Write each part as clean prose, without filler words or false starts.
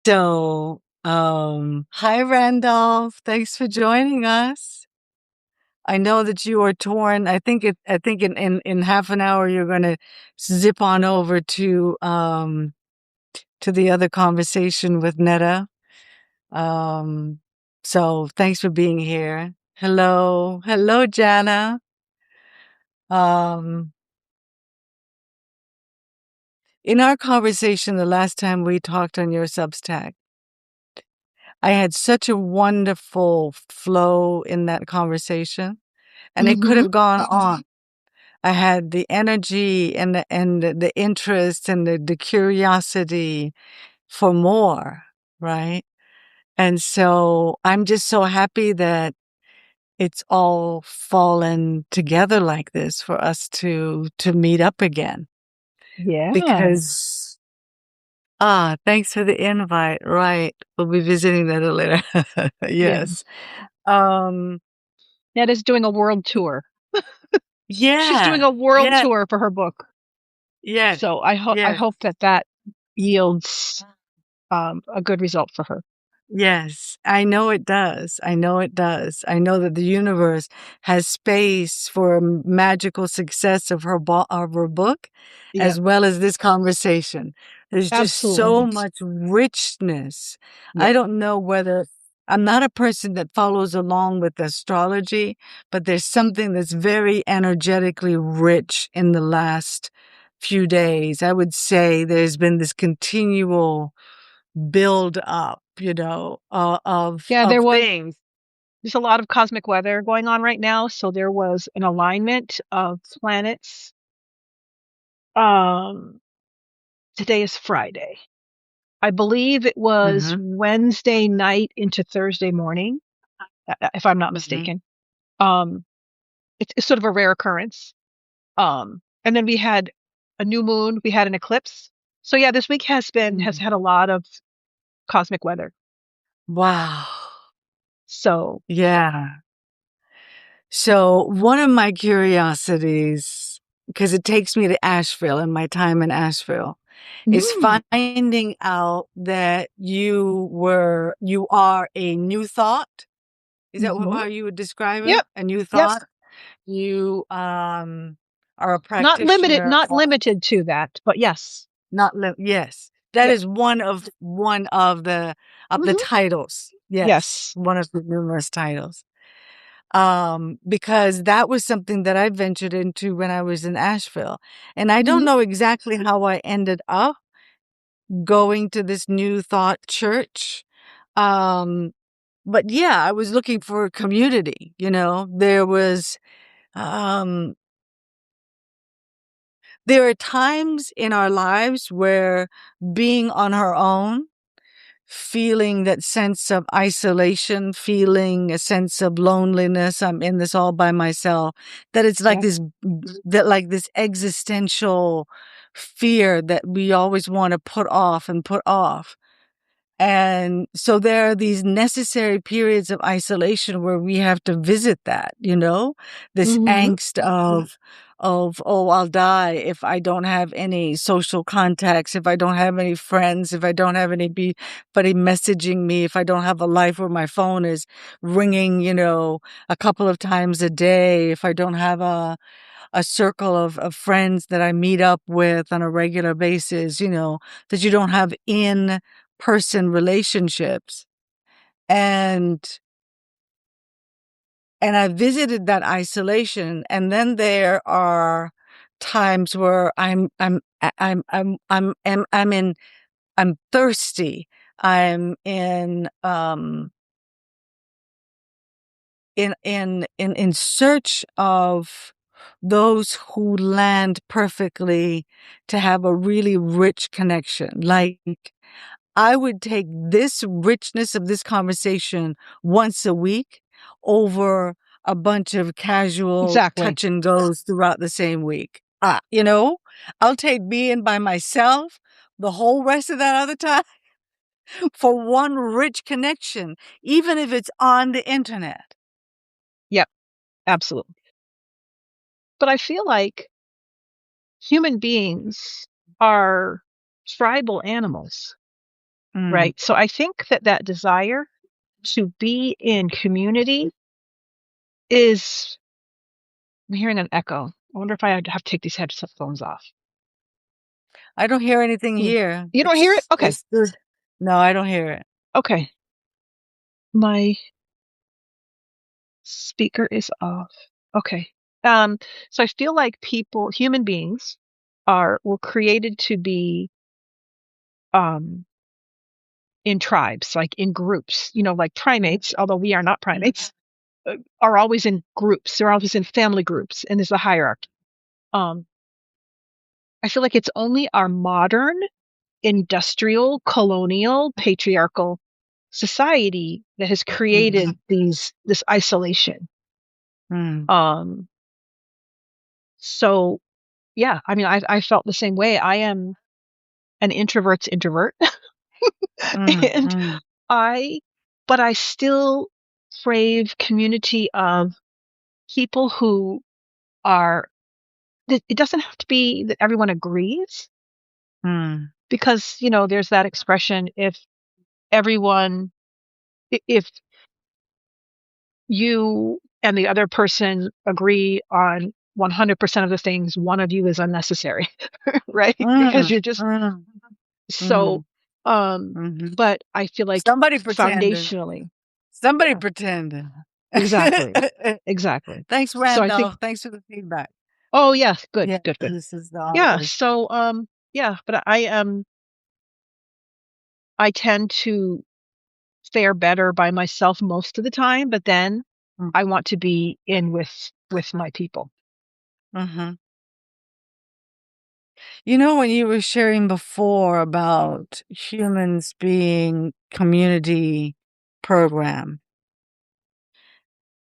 So, hi Randolph. Thanks for joining us. I know that you are torn. I think in half an hour you're gonna zip on over to the other conversation with Netta. Um so thanks for being here. Hello. Hello, Jana. Um in our conversation the last time we talked on your Substack, I had such a wonderful flow in that conversation, and it could Mm-hmm. have gone on. I had the energy and the interest and the curiosity for more, right? And so I'm just so happy that it's all fallen together like this for us to meet up again. Yeah. Because thanks for the invite. Right. We'll be visiting that later. Yeah. Yes. Um Ned is doing a world tour. She's doing yeah. a world Yeah. tour for her book. Yes. So I Yes. hope that yields a good result for her. Yes, I know it does. I know it does. I know that the universe has space for magical success of of her book, Yeah. as well as this conversation. There's just so Absolutely. much richness. Yeah. I don't know whether I'm not a person that follows along with astrology, but there's something that's very energetically rich in the last few days. I would say there's been this continual build up, Yeah, of things. there's a lot of cosmic weather going on right now. So there was an alignment of planets. Um Today is Friday. I believe it was Mhm, Wednesday night into Thursday morning, if I'm not mhm, mistaken. Um it's sort of a rare occurrence. And then we had a new moon, we had an eclipse. So yeah, this week has mhm. had a lot of cosmic weather. Wow. So Yeah. So one of my curiosities, because it takes me to Asheville and my time in Asheville, is mm, finding out that you are a new thought. Is that hmm how you would describe it? yep, A new yep. thought? You are a practitioner. Not limited to that, but yes. Yes. That Yep. is one of the Hmm. titles. Yes, Yes. one of the numerous titles. Because that was something that I ventured into when I was in Asheville. And I don't Hmm. know exactly how I ended up going to this New Thought church. Um, but yeah, I was looking for a community, um there are times in our lives where being on our own, feeling that sense of isolation, feeling a sense of loneliness, I'm in this all by myself, that it's like Yeah. this existential fear that we always want to put off and put off. And so there are these necessary periods of isolation where we have to visit that, this Hmm. angst of, oh, I'll die if I don't have any social contacts, if I don't have any friends, if I don't have anybody messaging me, if I don't have a life where my phone is ringing, a couple of times a day, if I don't have a circle of friends that I meet up with on a regular basis, that you don't have in person relationships. And I visited that isolation. And then there are times where I'm thirsty. I'm in search of those who land perfectly to have a really rich connection. Like, I would take this richness of this conversation once a week over a bunch of casual Exactly. touch and goes throughout the same week. I'll take being by myself the whole rest of that other time for one rich connection, even if it's on the internet. Yep. Absolutely. But I feel like human beings are tribal animals. Mm. right? So I think that that desire to be in community is, I'm hearing an echo. I wonder if I have to take these headphones off. I don't hear anything Hmm. here. You don't hear it? Okay. It's the no, I don't hear it. Okay. My speaker is off. Okay. Um, so I feel like human beings were created to be um in tribes, like in groups, like primates, although we are not primates, are always in groups. They're always in family groups, and there's a hierarchy. Um, I feel like it's only our modern industrial, colonial, patriarchal society that has created this isolation. Mm. Um, so yeah, I mean, I felt the same way. I am an introvert's introvert, Mm. and Mm. I, but I still crave community of people who are. It doesn't have to be that everyone agrees, Mm. because there's that expression: if everyone, if you and the other person agree on 100% of the things, one of you is unnecessary, right? Because Mm. you're just Mm. so. Mm. Um, Mhm. but I feel like Somebody pretending. foundationally, Somebody yeah, pretending. exactly, exactly. Thanks, So I think, Randolph. Thanks for the feedback. oh yeah, good, Yeah, good, good. this is the Yeah. artist. So yeah, but I tend to fare better by myself most of the time, but then Mm. I want to be in with my people. Mhm. You know, when you were sharing before about humans being community program,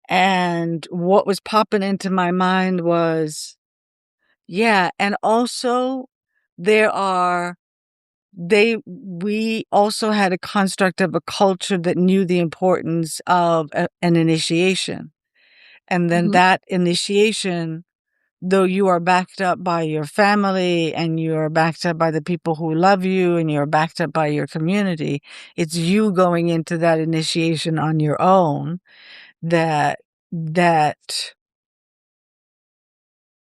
and what was popping into my mind was, yeah, and also there are we also had a construct of a culture that knew the importance of an initiation. And then Hmm. that initiation, though you are backed up by your family and you are backed up by the people who love you and you're backed up by your community, it's you going into that initiation on your own that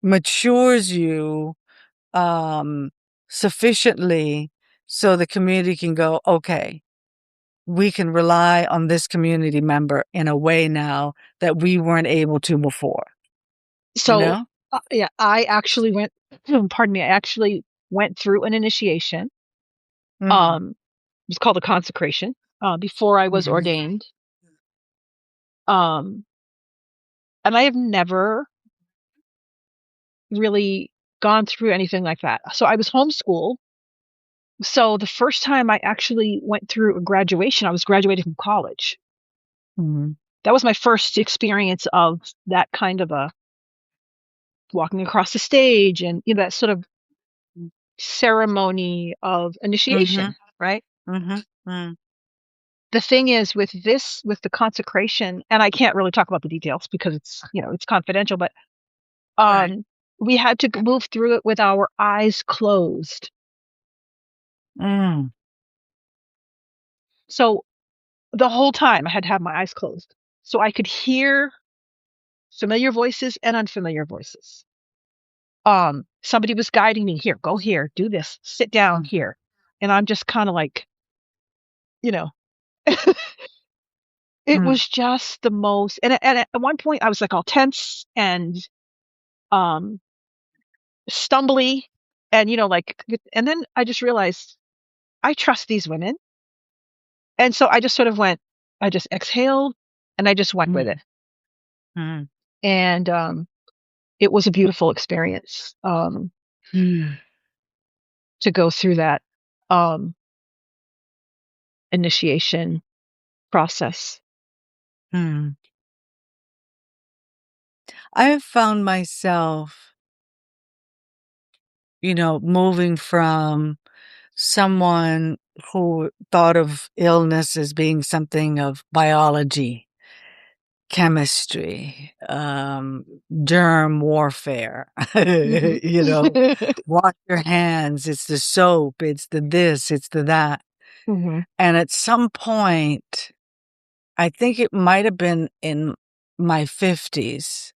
matures you um sufficiently so the community can go, okay, we can rely on this community member in a way now that we weren't able to before, you So know? yeah, I actually went. Pardon me. I actually went through an initiation. Mm. It was called a consecration. Before I was Mhm. ordained. Um, and I have never really gone through anything like that. So I was homeschooled. So the first time I actually went through a graduation, I was graduating from college. Mhm. That was my first experience of that kind of a walking across the stage, and that sort of ceremony of Mhm. initiation, right? Mhm. Mm. The thing is with the consecration, and I can't really talk about the details because it's confidential, but Right. um we had to move through it with our eyes closed. Mm. So the whole time I had to have my eyes closed so I could hear familiar voices and unfamiliar voices. Somebody was guiding me, here, go here, do this, sit down here. And I'm just kind of like, you know, it Mm. was just the most, and at one point I was like all tense and um stumbly, and and then I just realized I trust these women. And so I just sort of went, I just exhaled and I just went with it. Mm. Mm. And it was a beautiful experience Mm. to go through that um initiation process. Mm. I have found myself, moving from someone who thought of illness as being something of biology, chemistry, germ warfare, Hmm. wash your hands, it's the soap, it's the this, it's the that. Mhm. And at some point, I think it might have been in my 50s,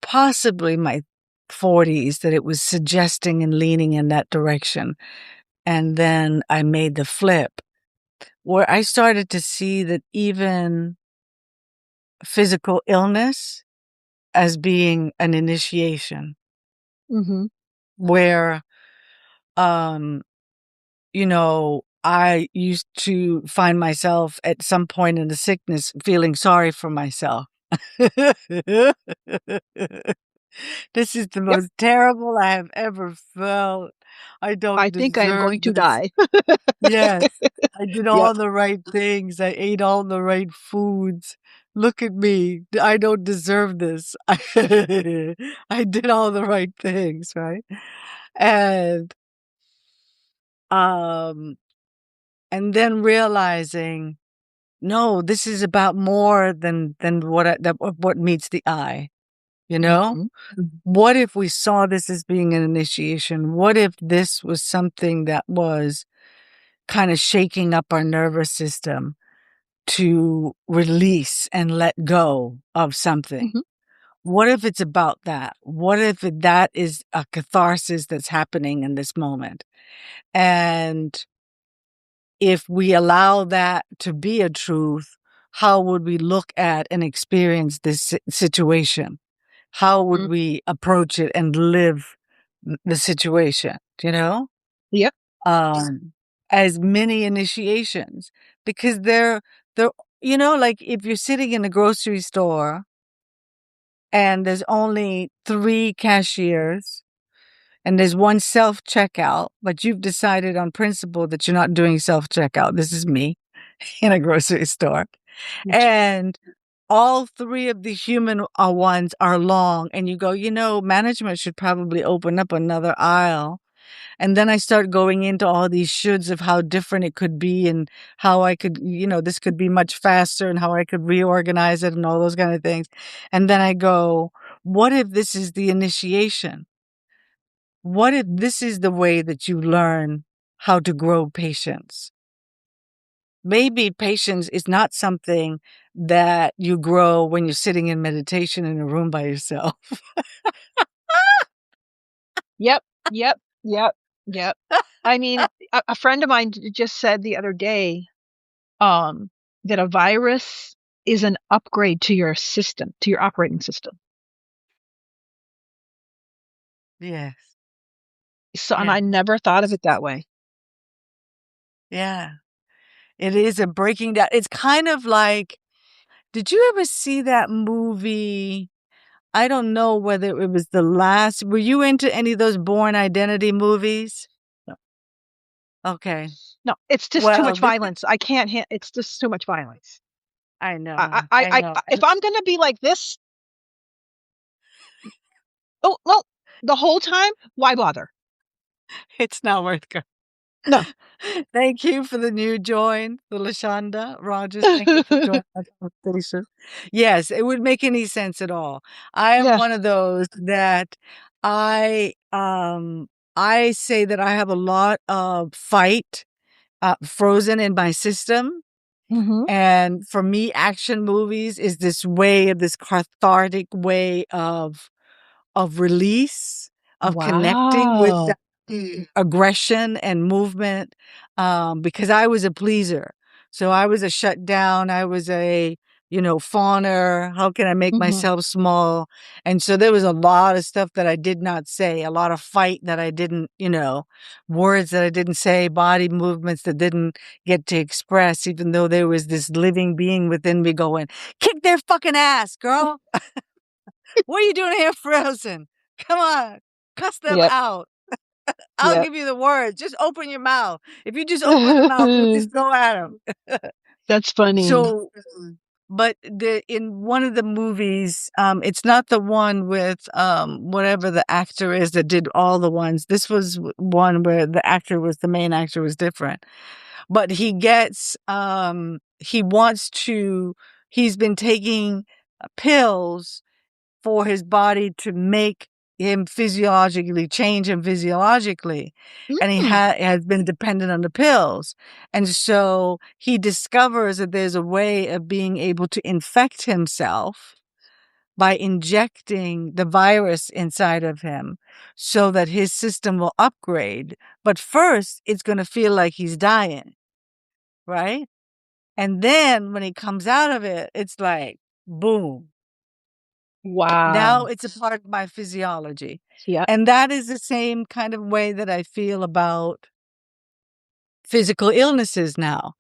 possibly my 40s, that it was suggesting and leaning in that direction. And then I made the flip where I started to see that even physical illness as being an initiation, Mhm. where, um, I used to find myself at some point in the sickness feeling sorry for myself. This is the Yep. most terrible I have ever felt. I I don't think I am deserve going to this. die. Yes, I did all Yep. the right things. I ate all the right foods. Look at me. I don't deserve this. I did all the right things, right? And um and then realizing, no, this is about more than what meets the eye, you know? Mhm. Mhm. What if we saw this as being an initiation? What if this was something that was kind of shaking up our nervous system to release and let go of something? Mhm. What if it's about that? What if that is a catharsis that's happening in this moment? And if we allow that to be a truth, how would we look at and experience this situation? How would Mm. we approach it and live the situation, you know? Yep. Um, as many initiations, because they're, like if you're sitting in a grocery store and there's only 3 cashiers and there's one self checkout, but you've decided on principle that you're not doing self checkout. This is me in a grocery store. And all 3 of the human ones are long, and you go, management should probably open up another aisle. And then I start going into all these shoulds of how different it could be and how I could, this could be much faster and how I could reorganize it and all those kind of things. And then I go, what if this is the initiation? What if this is the way that you learn how to grow patience? Maybe patience is not something that you grow when you're sitting in meditation in a room by yourself. Yep. Yep. Yep. Yep. I mean, a friend of mine just said the other day, um, that a virus is an upgrade to your system, to your operating system. Yes. So, and Yeah. I never thought of it that way. Yeah. It is a breaking down. It's kind of like, did you ever see that movie? I don't know whether it was the last. Were you into any of those Born Identity movies? No, Okay. no, it's just too Well, much violence. I can't. It's just too much violence. I know. I I, know. if I'm gonna be like this, oh well, the whole time, why bother? It's not worth going. No. Thank you for the new join, the Lashonda Rogers. Thank you for joining our conversation. Yes, it would make any sense at all. I am Yeah. one of those that I um I say that I have a lot of fight frozen in my system. Mhm. And for me, action movies is this cathartic way of release, of connecting with Wow. that aggression and movement, because I was a pleaser. So I was a shutdown. I was a, fawner. How can I make Mhm. myself small? And so there was a lot of stuff that I did not say, a lot of fight that I didn't, words that I didn't say, body movements that didn't get to express, even though there was this living being within me going, kick their fucking ass, girl. What are you doing here frozen? Come on, cuss them Yep. out. I'll Yep. give you the words. Just open your mouth. If you just open the mouth, we'll just go at them. That's funny. So, but in one of the movies, it's not the one with whatever the actor is that did all the ones. This was one where the main actor was different. But he wants to. He's been taking pills for his body to make him physiologically, change him physiologically. And he Mm. has been dependent on the pills. And so he discovers that there's a way of being able to infect himself by injecting the virus inside of him so that his system will upgrade. But first, it's going to feel like he's dying, right? And then when he comes out of it, it's like, boom. Now Wow. it's a part of my physiology. Yep. And that is the same kind of way that I feel about physical illnesses now.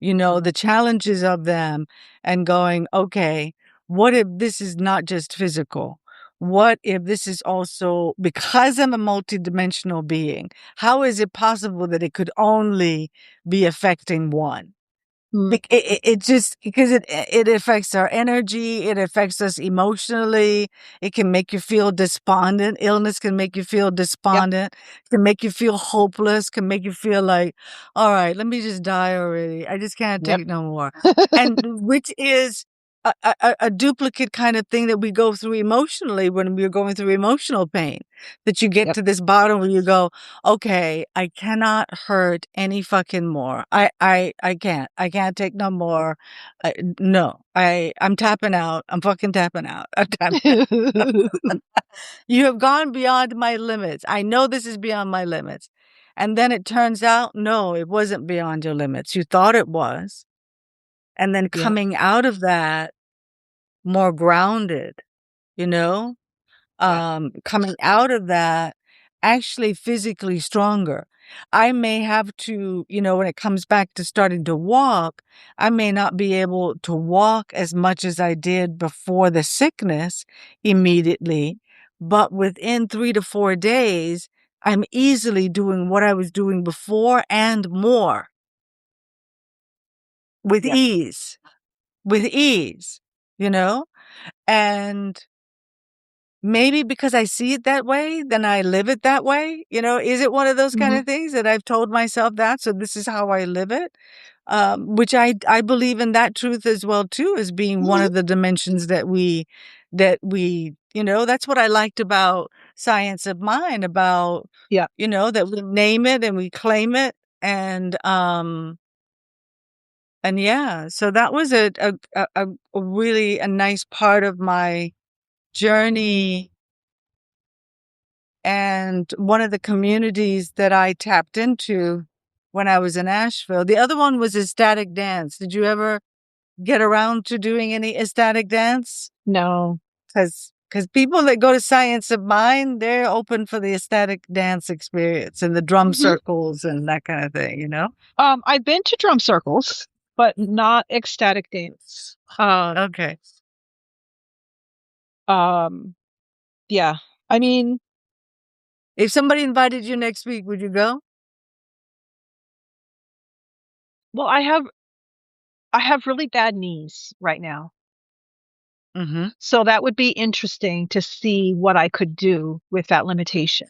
The challenges of them and going, okay, what if this is not just physical? What if this is also, because I'm a multidimensional being, how is it possible that it could only be affecting one? Mm. It just because it affects our energy, it affects us emotionally. It can make you feel despondent. Illness can make you feel Yep. despondent, can make you feel hopeless, can make you feel like, all right, let me just die already. I just can't Yep. take no more. And which is a duplicate kind of thing that we go through emotionally when we're going through emotional pain. That you get Yep. to this bottom where you go, okay, I cannot hurt any fucking more. I can't. I can't take no more. No, I'm tapping out. I'm fucking tapping out. I'm tapping. You have gone beyond my limits. I know this is beyond my limits. And then it turns out, no, it wasn't beyond your limits. You thought it was. And then Yep. coming out of that more grounded, you know? Yeah. Coming out of that actually physically stronger. I may have to, when it comes back to starting to walk, I may not be able to walk as much as I did before the sickness immediately, but within 3 to 4 days, I'm easily doing what I was doing before and more with Yep. ease, with ease, you know? And maybe because I see it that way, then I live it that way. Is it one of those kind Mhm. of things that I've told myself that? So this is how I live it. Which I believe in that truth as well too, as being one Mhm. of the dimensions that we, that's what I liked about science of mind, about, Yep. that we name it and we claim it. And yeah, so that was a really a nice part of my journey and one of the communities that I tapped into when I was in Asheville. The other one was ecstatic dance. Did you ever get around to doing any ecstatic dance? No. Because people that go to Science of Mind, they're open for the ecstatic dance experience and the drum Mhm. circles and that kind of thing. I've been to drum circles, but not ecstatic dance. Okay. Um, yeah. I mean, If somebody invited you next week, would you go? well, I have really bad knees right now. Mm-hmm. So that would be interesting to see what I could do with that limitation.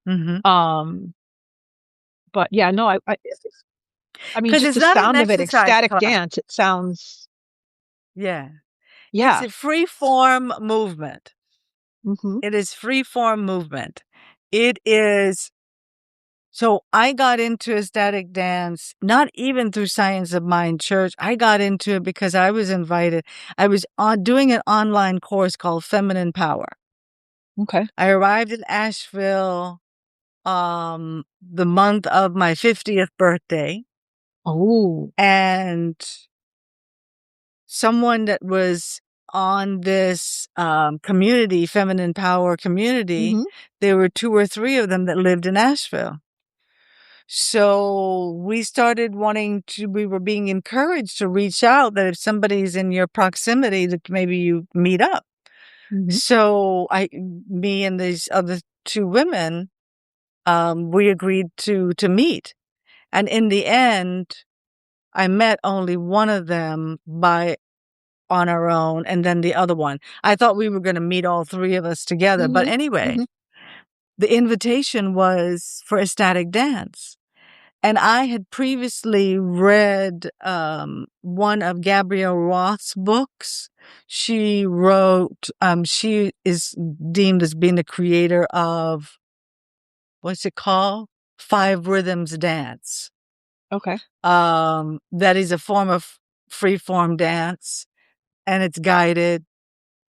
Mm-hmm. Um, but yeah, no, I mean, Because just it's the not an sound of it, exercise ecstatic class. dance, it sounds, Yeah. It's yeah. a free form movement. Hmm. It is free form movement. It is. So I got into ecstatic dance, not even through Science of Mind Church. I got into it because I was invited. I was doing an online course called Feminine Power. Okay. I arrived in Asheville the month of my 50th birthday, Oh. and someone that was on this community, Feminine Power community, Hmm. there were 2 or 3 of them that lived in Asheville. So we were being encouraged to reach out that if somebody's in your proximity, that maybe you meet up. Hmm. So me and these other 2 women, we agreed to meet. And in the end, I met only one of them on our own, and then the other one. I thought we were going to meet all 3 of us together. But Hmm. anyway, Hmm. the invitation was for ecstatic dance. And I had previously read one of Gabrielle Roth's books. She wrote, she is deemed as being the creator of, what's it called? Five Rhythms Dance. Okay. That is a form of free form dance, and it's guided.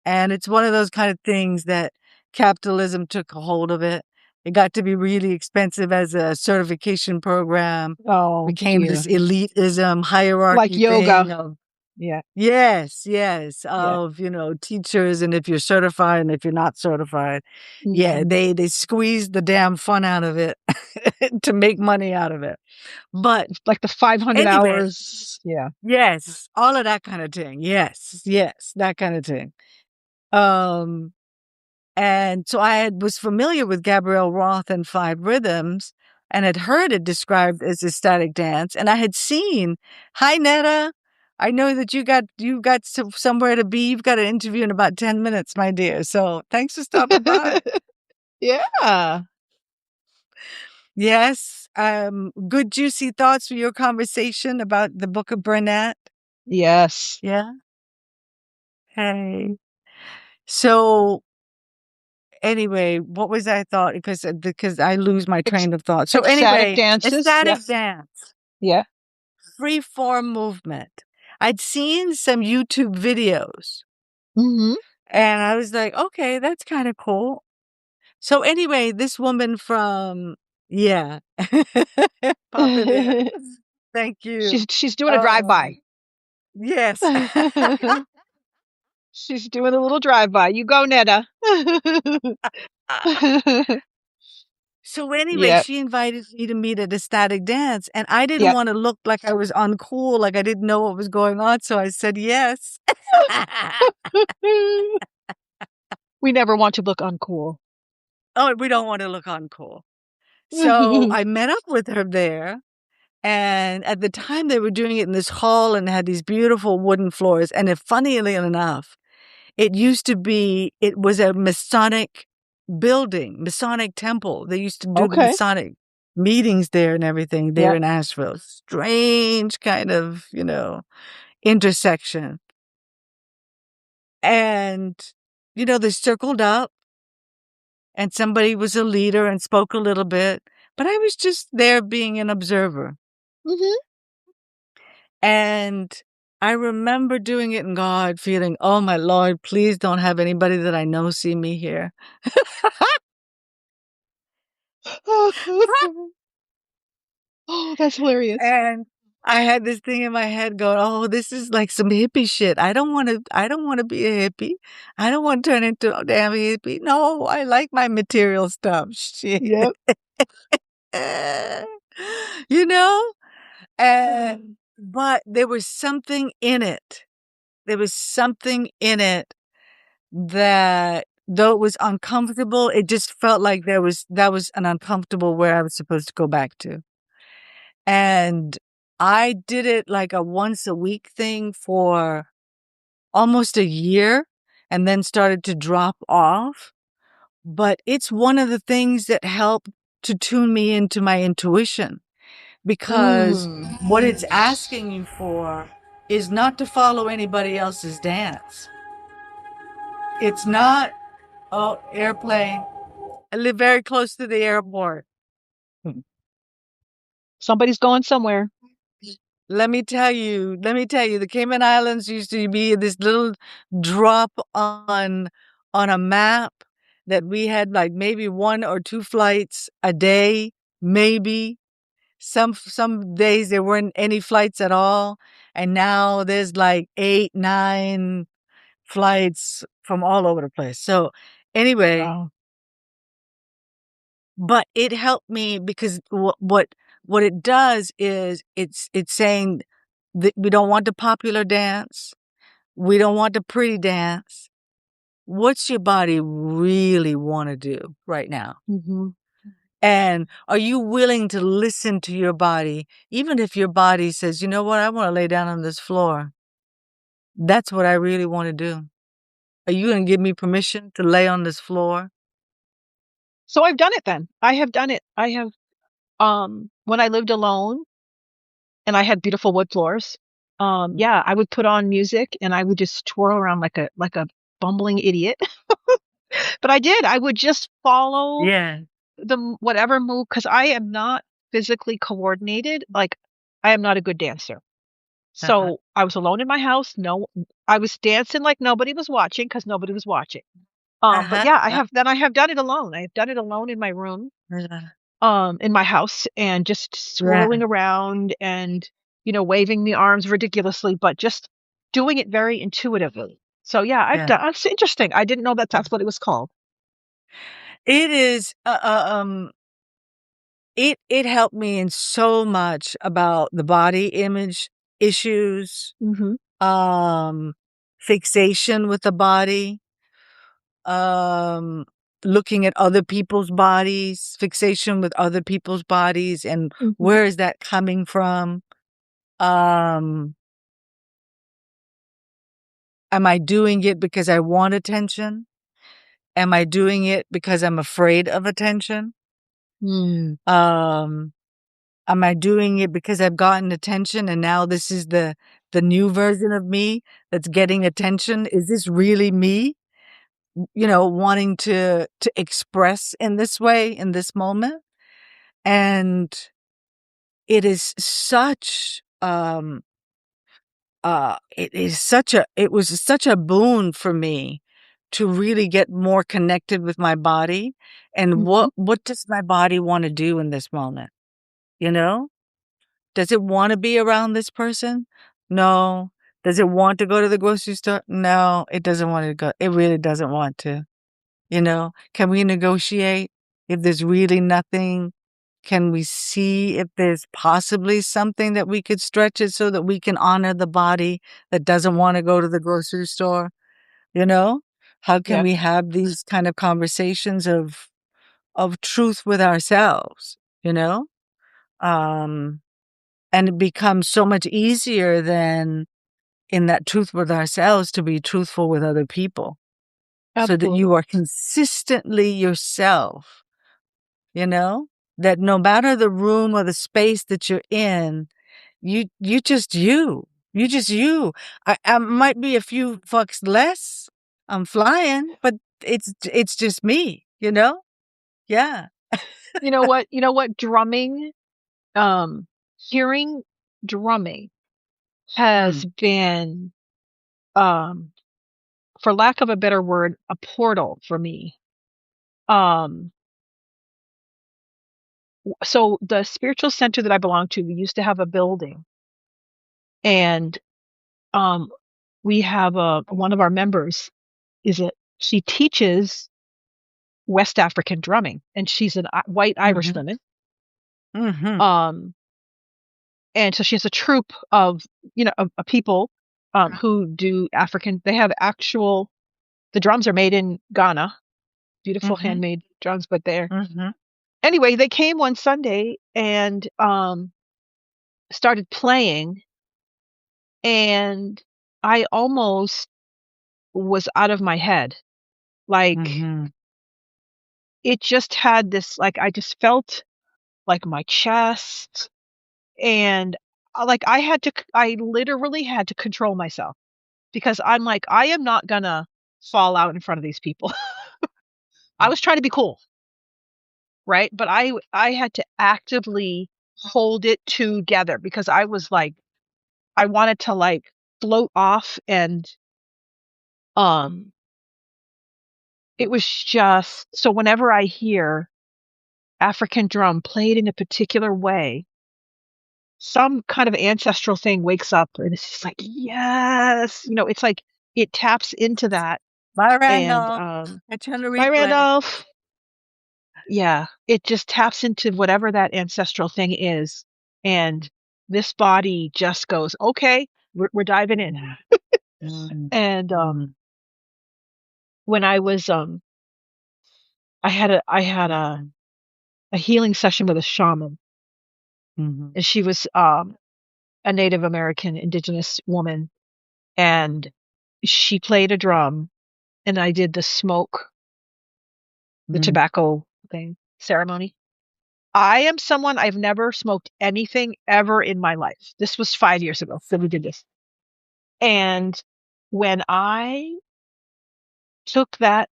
And it's one of those kind of things that capitalism took a hold of it. It got to be really expensive as a certification program, Oh became this dear. elitism Like hierarchy yoga. thing of, Yeah. yes, yes, Yeah. of, teachers. And if you're certified and if you're not certified, yeah, Hmm. they squeeze the damn fun out of it to make money out of it. But Like the 500 anyway, hours. Yeah. yes, all of that kind of thing. Yes, yes, that kind of thing. Um, And so was familiar with Gabrielle Roth and Five Rhythms and had heard it described as ecstatic dance. And I had seen, hi Netta, I know that you got somewhere to be. You've got an interview in about 10 minutes, my dear. So thanks for stopping by. Yeah. Yes. Good juicy thoughts for your conversation about the Book of Burnett. Yes. Yeah. Hey. So anyway, what was I thought? Because I lose my Ex- train of thought. So ecstatic anyway, dances. Yeah. ecstatic dance, Yeah. free form movement. I'd seen some YouTube videos Hmm. and I was like, okay, that's kind of cool. So anyway, this woman from, yeah, pop it in. Thank you. She's doing a drive-by. Um, yes. She's doing a little drive-by. You go, Netta. So anyway, Yeah. she invited me to meet at a static dance, and I didn't Yeah. want to look like I was uncool, like I didn't know what was going on. So I said yes. We never want to look uncool. Oh, we don't want to look uncool. So I met up with her there. And at the time, they were doing it in this hall and had these beautiful wooden floors. And funnily enough, it was a Masonic building, Masonic temple. They used to do the Okay. Masonic meetings there and everything there Yeah. in Asheville. Strange kind of, intersection. And, they circled up and somebody was a leader and spoke a little bit, but I was just there being an observer. Hmm. And I remember doing it in God, feeling, oh my Lord, please don't have anybody that I know see me here. Oh, that's hilarious. And I had this thing in my head going, oh, this is like some hippie shit. I don't want to be a hippie. I don't want to turn into a damn hippie. No, I like my material stuff. Shit. Yep. you know? And, but there was something in it. There was something in it that though it was uncomfortable, it just felt like that was an uncomfortable where I was supposed to go back to. And I did it like a once a week thing for almost a year and then started to drop off. But it's one of the things that helped to tune me into my intuition because Mm. what it's asking you for is not to follow anybody else's dance. It's not, oh, airplane. I live very close to the airport. Somebody's going somewhere. Let me tell you, the Cayman Islands used to be this little drop on a map that we had like maybe one or two flights a day, maybe. Some days there weren't any flights at all, and now there's like 8, 9 flights from all over the place. So anyway, Wow. but it helped me because what it does is it's saying that we don't want the popular dance. We don't want the pretty dance. What's your body really want to do right now? Hmm. And are you willing to listen to your body, even if your body says, you know what, I want to lay down on this floor. That's what I really want to do. Are you going to give me permission to lay on this floor? So I've done it then. I have done it. I have When I lived alone and I had beautiful wood floors, yeah, I would put on music and I would just twirl around like a bumbling idiot. But I did. I would just follow Yeah. whatever move because I am not physically coordinated. Like I am not a good dancer. Uh-huh. So I was alone in my house. No, I was dancing like nobody was watching because nobody was watching. But Uh-huh. yeah, I have done it alone. I have done it alone in my room, Uh-huh. in my house and just swirling Yeah. around and, waving the arms ridiculously, but just doing it very intuitively. So yeah, I've Yeah. done, it's interesting. I didn't know that that's what it was called. It is it helped me in so much about the body image issues, Hmm. um fixation with the body, um looking at other people's bodies, fixation with other people's bodies, and Hmm. where is that coming from? um am I doing it because I want attention? Am I doing it because I'm afraid of attention? Mm. um Am I doing it because I've gotten attention and now this is the new version of me that's getting attention? Is this really me, wanting to express in this way in this moment? And it was such a boon for me to really get more connected with my body and Hmm. what does my body want to do in this moment, you know? Does it wanna be around this person? No. Does it want to go to the grocery store? No, it doesn't want to go. It really doesn't want to, you know? Can we negotiate? If there's really nothing, can we see if there's possibly something that we could stretch it so that we can honor the body that doesn't wanna go to the grocery store, you know? How can Yeah, we have these kind of conversations of truth with ourselves, you know? Um and it becomes so much easier than in that truth with ourselves to be truthful with other people so that you absolutely. are consistently yourself, you know? That no matter the room or the space that you're in, you just you. You just you. I might be a few fucks less. I'm flying, but it's just me, you know? Yeah. You know what? You know what? Drumming, um, hearing drumming has Mm. been, um, for lack of a better word, a portal for me. Um, so the spiritual center that I belong to, we used to have a building, and um, we have one of our members is a she teaches West African drumming, and she's a white Irish Mhm. woman. Mhm. Um, and so she has a troupe of of people who do African. They have actual the drums are made in Ghana, beautiful Mhm. handmade drums, but they're Mhm. anyway. They came one Sunday and started playing, and I almost was out of my head. Like Mhm. it just had this, like I just felt like my chest and like I literally had to control myself because I'm like, I am not gonna fall out in front of these people. I was trying to be cool, right? But I had to actively hold it together because I was like, I wanted to like float off and um it was just so whenever I hear African drum played in a particular way, some kind of ancestral thing wakes up and it's just like, yes, it's like it taps into that. Bye, And Randolph. I turn the bye, replay. Randolph. Yeah, it just taps into whatever that ancestral thing is. And this body just goes, okay, we're diving in. Mm, mm, And mm, when I was I had a healing session with a shaman, mhm, and she was a Native American indigenous woman, and she played a drum, and I did the mm, tobacco thing ceremony. I am someone, I've never smoked anything ever in my life. This was 5 years ago that we did this. And when I took that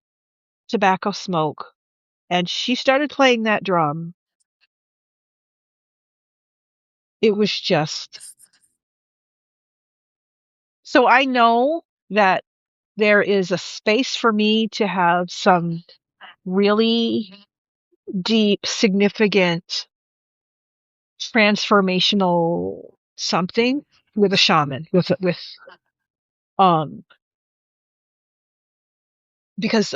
tobacco smoke and she started playing that drum, it was just so I know that there is a space for me to have some really deep, significant, transformational something with a shaman, um, because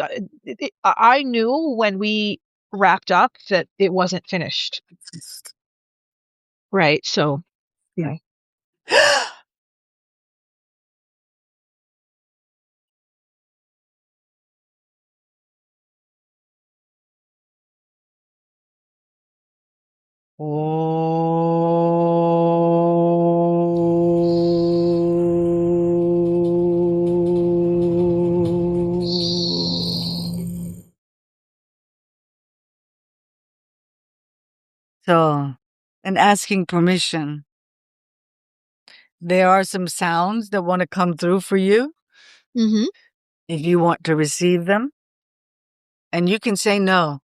I knew when we wrapped up that it wasn't finished, right? So, yeah. So, and asking permission. There are some sounds that want to come through for you Mm-hmm. if you want to receive them, and you can say no.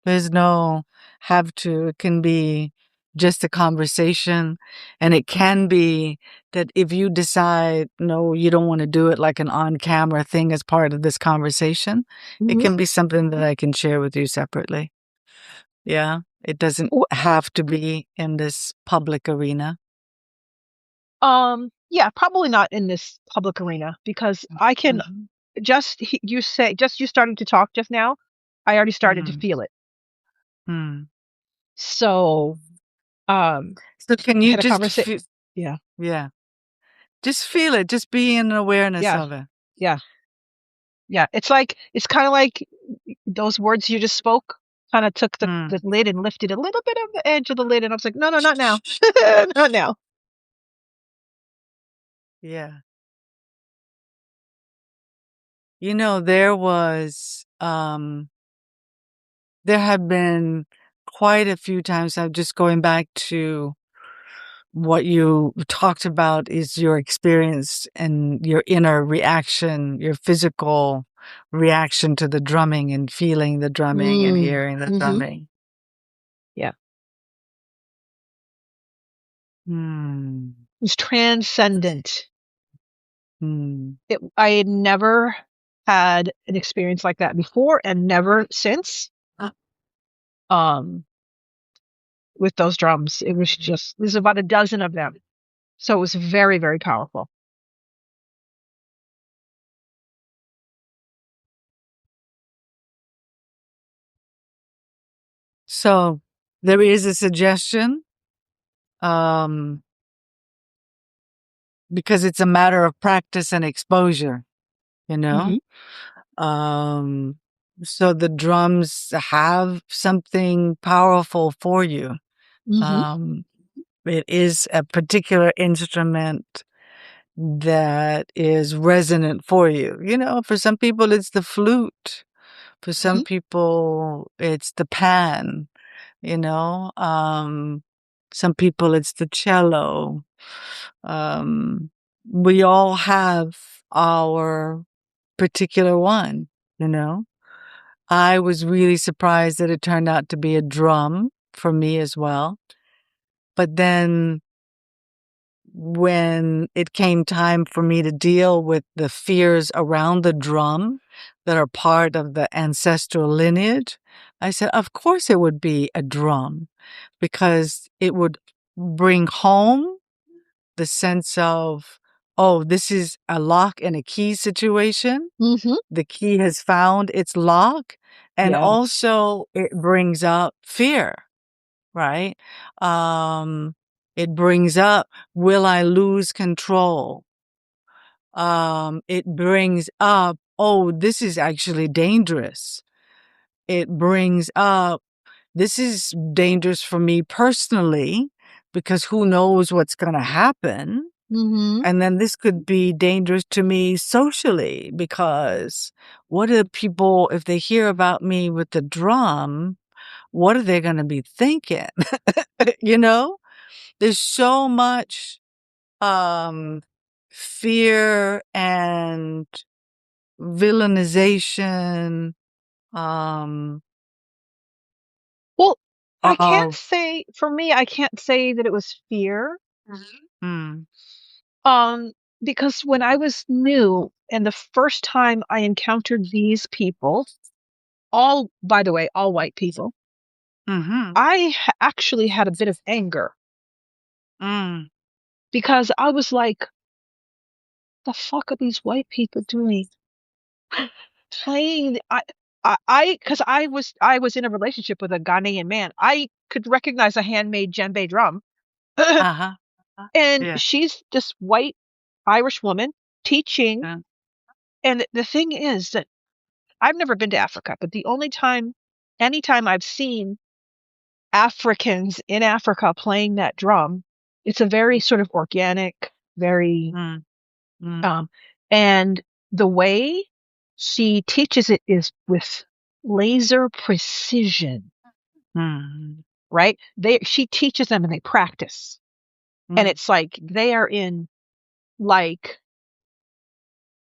There's no have to. It can be just a conversation. And it can be that if you decide, no, you don't want to do it like an on camera thing as part of this conversation, it Mm-hmm. can be something that I can share with you separately. Yeah. It doesn't have to be in this public arena. Yeah, probably not in this public arena because I can Mhm. just you starting to talk just now, I already started to Mm. feel it. Mm. So, So can you had a just conversation. Yeah, yeah, just feel it. Just be in awareness yeah, of it. yeah, yeah. It's kind of like those words you just spoke kind of took Mm. the lid and lifted a little bit of the edge of the lid, and I was like, no, no, not now, not now. Yeah. You know, there have been quite a few times. I'm just going back to what you talked about is your experience and your inner reaction, your physical reaction to the drumming and feeling the drumming and Mm. hearing the Mm-hmm. drumming. Yeah, Hmm. it was transcendent. Hmm. I had never had an experience like that before, and never since. Um, with those drums, there's about a dozen of them, so it was very, very powerful. So there is a suggestion, um, because it's a matter of practice and exposure, you know? Mm-hmm. Um, so the drums have something powerful for you. Mm-hmm. Um, it is a particular instrument that is resonant for you. You know, for some people, it's the flute. For some Mm-hmm. people, it's the pan, you know. Some people, it's the cello. Um, we all have our particular one, you know. I was really surprised that it turned out to be a drum for me as well. But then when it came time for me to deal with the fears around the drum that are part of the ancestral lineage, I said, of course it would be a drum because it would bring home the sense of, oh, this is a lock and a key situation. Mm-hmm. The key has found its lock. And Yeah. also it brings up fear, right? It brings up, will I lose control? It brings up, oh, this is actually dangerous. It brings up, this is dangerous for me personally because who knows what's going to happen. Mm-hmm. And then this could be dangerous to me socially because what do people, if they hear about me with the drum, what are they going to be thinking? You know, there's so much fear and villainization um Well, I can't of say for me, I can't say that it was fear. mm, Um, because when I was new and the first time I encountered these people, all, by the way, all white people, mhm, I actually had a bit of anger mm, because I was like, the fuck are these white people doing? Playing, because I was in a relationship with a Ghanaian man. I could recognize a handmade djembe drum. uh-huh, And yeah, she's this white Irish woman teaching. uh, And the thing is that I've never been to Africa, but anytime I've seen Africans in Africa playing that drum, it's a very sort of organic, very, mm, mm, um, and the way she teaches it is with laser precision, mm, right? She teaches them and they practice. And mm, it's like they are in like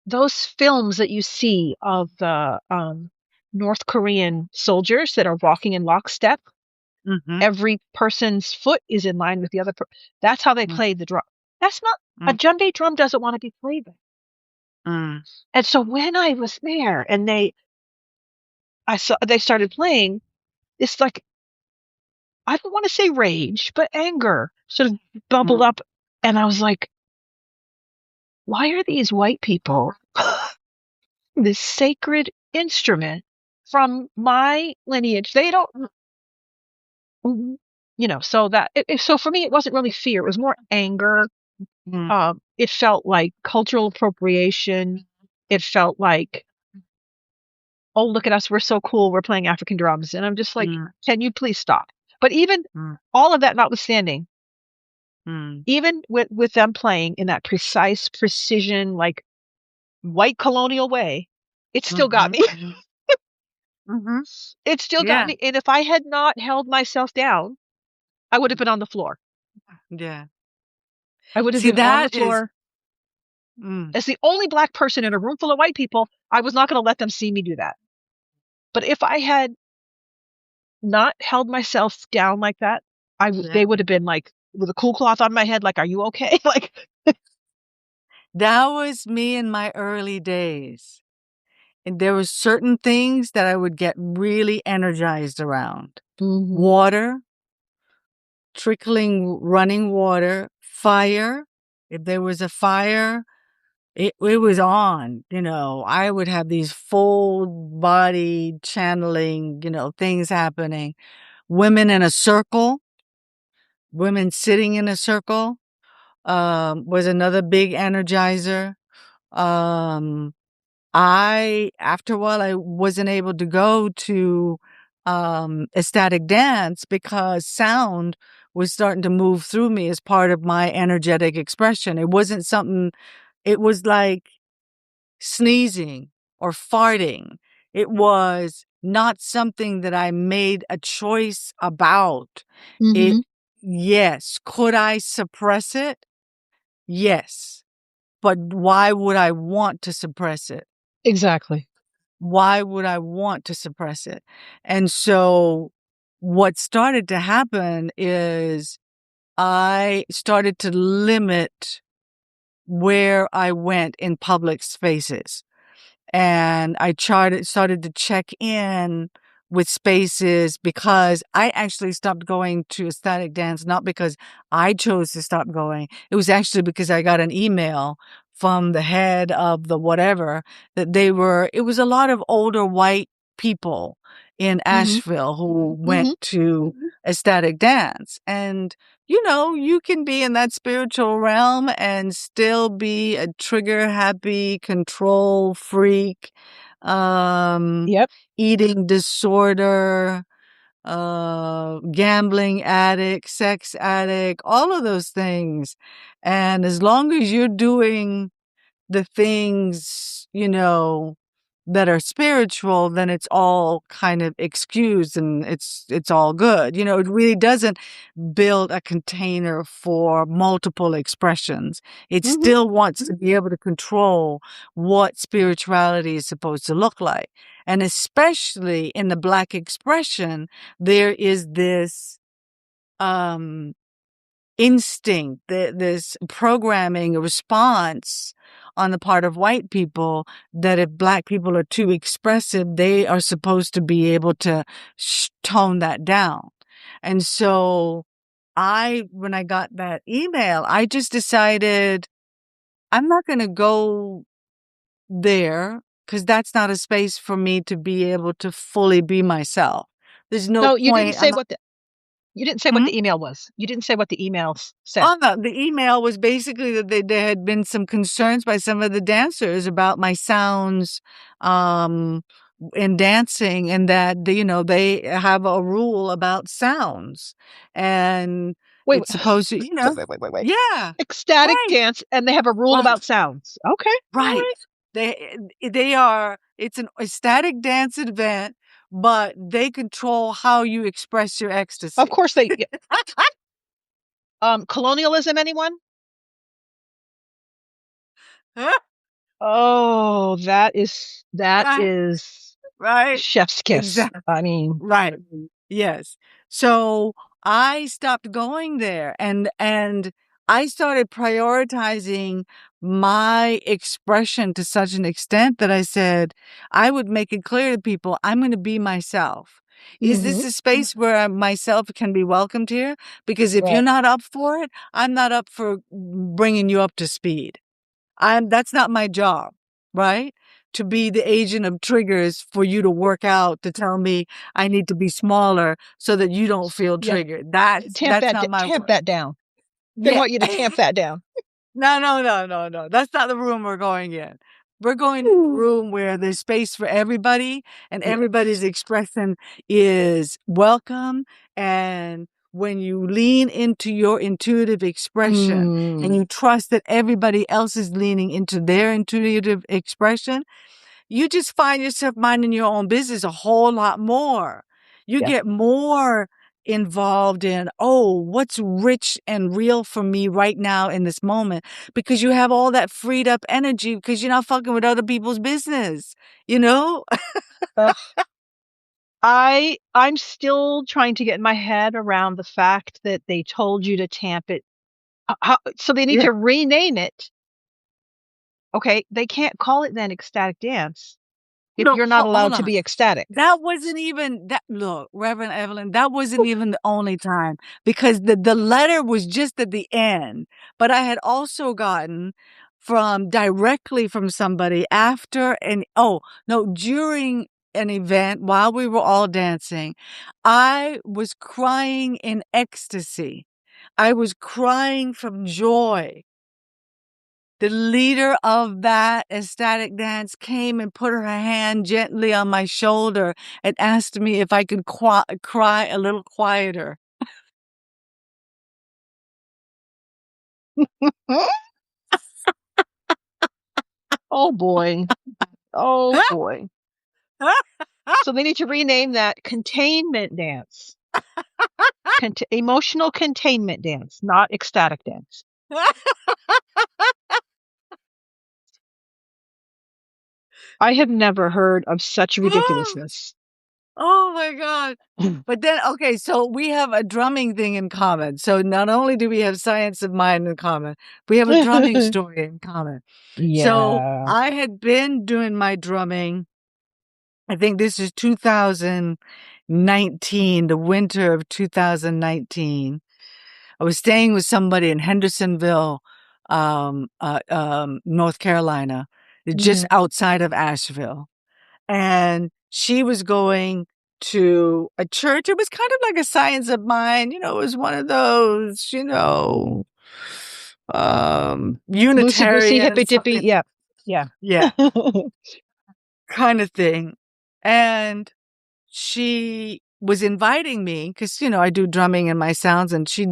those films that you see of the North Korean soldiers that are walking in lockstep. mhm, Every person's foot is in line with the other. That's how they mm, play the drum. That's not a mm, djembe drum doesn't want to be played that. mm, And so when I was there and I saw they started playing, it's like I don't want to say rage, but anger sort of bubbled mm, up, and I was like, why are these white people this sacred instrument from my lineage? They don't, so so for me, it wasn't really fear. It was more anger. mm, It felt like cultural appropriation. It felt like, oh, look at us. We're so cool. We're playing African drums. And I'm just like, mm, can you please stop? But even mm, all of that notwithstanding, mm, even with them playing in that precise precision, like white colonial way, it still got mhm, me. mhm, It still got yeah, me. And if I had not held myself down, I would have been on the floor. yeah. I would have See, been on the that is floor. mm, As the only black person in a room full of white people, I was not going to let them see me do that. But if I had not held myself down like that, yeah. they would have been like with a cool cloth on my head, like, "Are you okay?" Like, That was me in my early days. And there were certain things that I would get really energized around. hmm Water, trickling running water, fire. If there was a fire, it was on, I would have these full body channeling, things happening. Women in a circle, women sitting in a circle, was another big energizer. Um, after a while, I wasn't able to go to ecstatic dance because sound was starting to move through me as part of my energetic expression. It wasn't something, it was like sneezing or farting. It was not something that I made a choice about. It, hmm yes. Could I suppress it? Yes. But why would I want to suppress it? Exactly. Why would I want to suppress it? And so what started to happen is I started to limit where I went in public spaces. And I started to check in with spaces because I actually stopped going to ecstatic dance, not because I chose to stop going. It was actually because I got an email from the head of the whatever that it was a lot of older white people in hmm Asheville who went hmm to ecstatic dance. And you can be in that spiritual realm and still be a trigger happy control freak, um, Yep. eating disorder, gambling addict, sex addict, all of those things. And as long as you're doing the things, that are spiritual, then it's all kind of excused and it's all good. You know, it really doesn't build a container for multiple expressions. It Hmm. still wants to be able to control what spirituality is supposed to look like. And especially in the Black expression, there is this um instinct, this programming, a response on the part of white people that if Black people are too expressive, they are supposed to be able to tone that down. And so when I got that email, I just decided I'm not going to go there because that's not a space for me to be able to fully be myself. There's no No, you didn't point. say what Hmm? the email was. You didn't say what the email said. On the email was basically that there had been some concerns by some of the dancers about my sounds um, in dancing, and that they have a rule about sounds, and Wait, it's supposed to, wait. yeah, Ecstatic right, dance, and they have a rule right, about sounds. Okay, all right. right. It's an ecstatic dance event, but they control how you express your Of ecstasy. course they. Yeah. Colonialism, anyone? Oh, that Right, is right, chef's kiss. exactly. I mean, Right. Yes. So I stopped going there, and I started prioritizing my expression to such an extent that I said I would make it clear to people I'm going to be myself. Is hmm this a space where myself can be welcomed here? Because if you're right. not up for it, I'm not up for bringing you up to speed. That's not my job, right? To be the agent of triggers for you to work out to tell me I need to be smaller so that you don't feel Yeah, triggered. That's not my tamp work. that down. They Yeah. want you to tamp that down. No, no, no, no, no. That's not the room we're going in. We're going to a room where there's space for everybody and Yeah. everybody's expression is welcome. And when you lean into your intuitive expression and Mm, you trust that everybody else is leaning into their intuitive expression, you just find yourself minding your own business a whole lot more. You yeah. get more involved in, oh, what's rich and real for me right now in this moment, because you have all that freed up energy because you're not fucking with other people's business, you know? Ugh. I'm still trying to get my head around the fact that they told you to tamp it. So they need Yeah. to rename it. Okay, they can't call it then ecstatic dance if No, you're not hold allowed to on. be ecstatic. That wasn't even that. Look, Reverend Evelyn, that wasn't even the only time because the letter was just at the end. But I had also gotten directly from somebody after oh no, during an event while we were all dancing, I was crying in ecstasy. I was crying from joy. The leader of that ecstatic dance came and put her hand gently on my shoulder and asked me if I could cry a little quieter. Oh boy. Oh boy. So they need to rename that containment dance. Emotional containment dance, not ecstatic dance. I have never heard of such ridiculousness. Oh my God. But then, okay, so we have a drumming thing in common. So not only do we have science of mind in common, we have a drumming story in common. So Yeah. I had been doing my drumming. I think this is 2019, the winter of 2019. I was staying with somebody in Hendersonville, North Carolina, just Mhm. outside of Asheville. And she was going to a church. It was kind of like a science of mind. It was one of those, Loosey goosey, Unitarian, hippy dippy. something, Yeah. Yeah. yeah, kind of thing. And she was inviting me because, I do drumming and my sounds, and she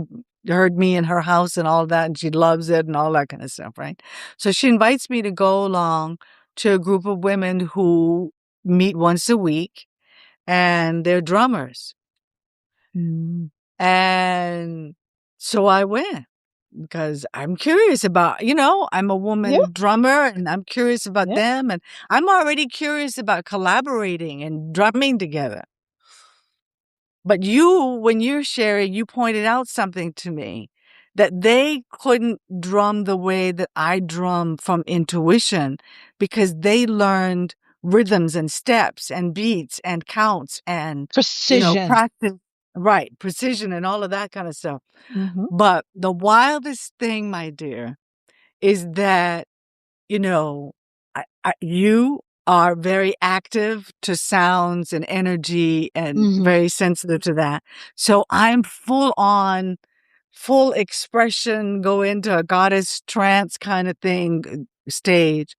heard me in her house and all that, and she loves it and all that kind of stuff, right? So she invites me to go along to a group of women who meet once a week, and they're drummers. Mm. And so I went because I'm curious about, I'm a Yeah. woman drummer and I'm curious about Yeah. them. And I'm already curious about collaborating and drumming together. But when you're sharing, you pointed out something to me that they couldn't drum the way that I drum from intuition because they learned rhythms and steps and beats and counts and, Precision. practice, right, precision and all of that kind of stuff. Mm-hmm. But the wildest thing, my dear, is that you are very active to sounds and energy and Mm-hmm. very sensitive to that. So I'm full expression, go into a goddess trance kind of thing stage.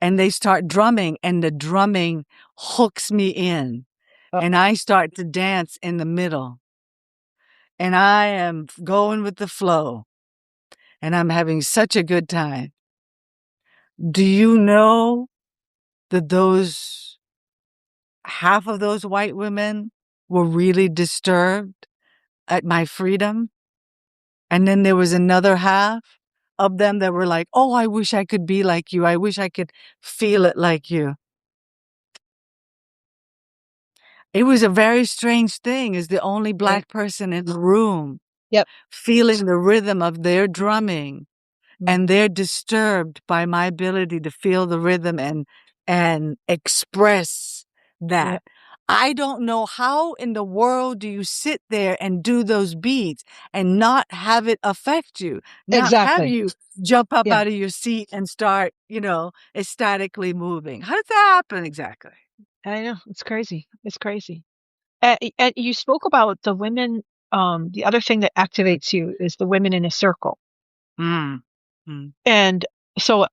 And they start drumming and the drumming hooks me in and Uh-oh. I start to dance in the middle and I am going with the flow and I'm having such a good time. Do you know that half of those white women were really disturbed at my freedom? And then there was another half of them that were like, oh, I wish I could be like you. I wish I could feel it like you. It was a very strange thing as the only Very. Black person in the room Yep. feeling the rhythm of their drumming. Mm. And they're disturbed by my ability to feel the rhythm and express that. Yep. I don't know how in the world do you sit there and do those beats and not have it affect you, not have Exactly. you jump up Yeah. out of your seat and start, ecstatically moving. How does that happen exactly? I know. It's crazy. It's crazy. And you spoke about the women. The other thing that activates you is the women in a circle. Mm. Mm. And so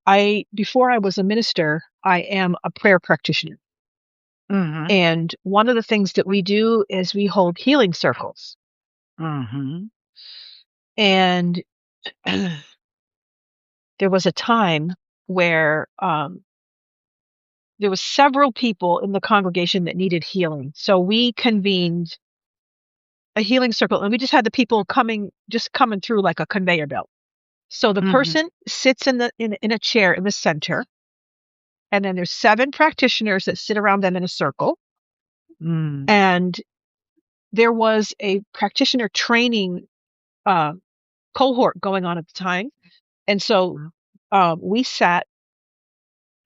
before I was a minister, I am a prayer practitioner. Mm-hmm. And one of the things that we do is we hold healing circles. Mm-hmm. And there was a time where there was several people in the congregation that needed healing. So we convened a healing circle and we just had the people coming through like a conveyor belt. So the Mm-hmm. person sits in a chair in the center, and then there's 7 practitioners that sit around them in a circle. Mm. And there was a practitioner training uh, cohort going on at the time. And so we sat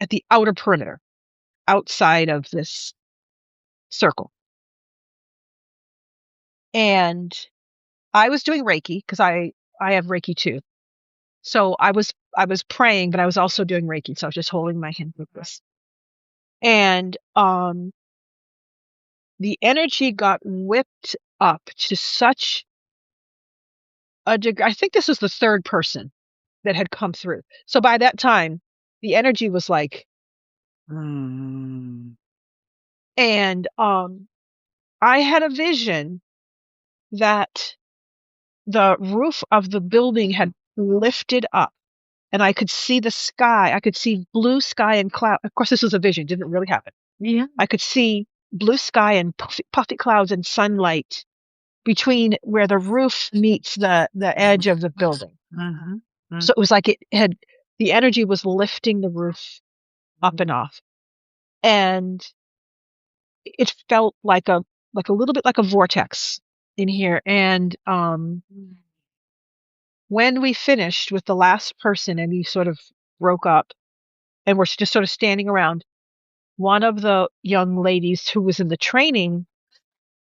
at the outer perimeter, outside of this circle. And I was doing Reiki because I have Reiki too. So I was praying, but I was also doing Reiki. So I was just holding my hand like this. And the energy got whipped up to such a degree. I think this was the 3rd person that had come through. So by that time, the energy was like, Mm. and I had a vision that the roof of the building had lifted up and I could see the sky. I could see blue sky and cloud. Of course, this was a vision, didn't really happen. Yeah. I could see blue sky and puffy clouds and sunlight between where the roof meets the edge of the building. Mm-hmm. So it was like the energy was lifting the roof up and off. And it felt like a little bit like a vortex in here. And when we finished with the last person and we sort of broke up and we're just sort of standing around, one of the young ladies who was in the training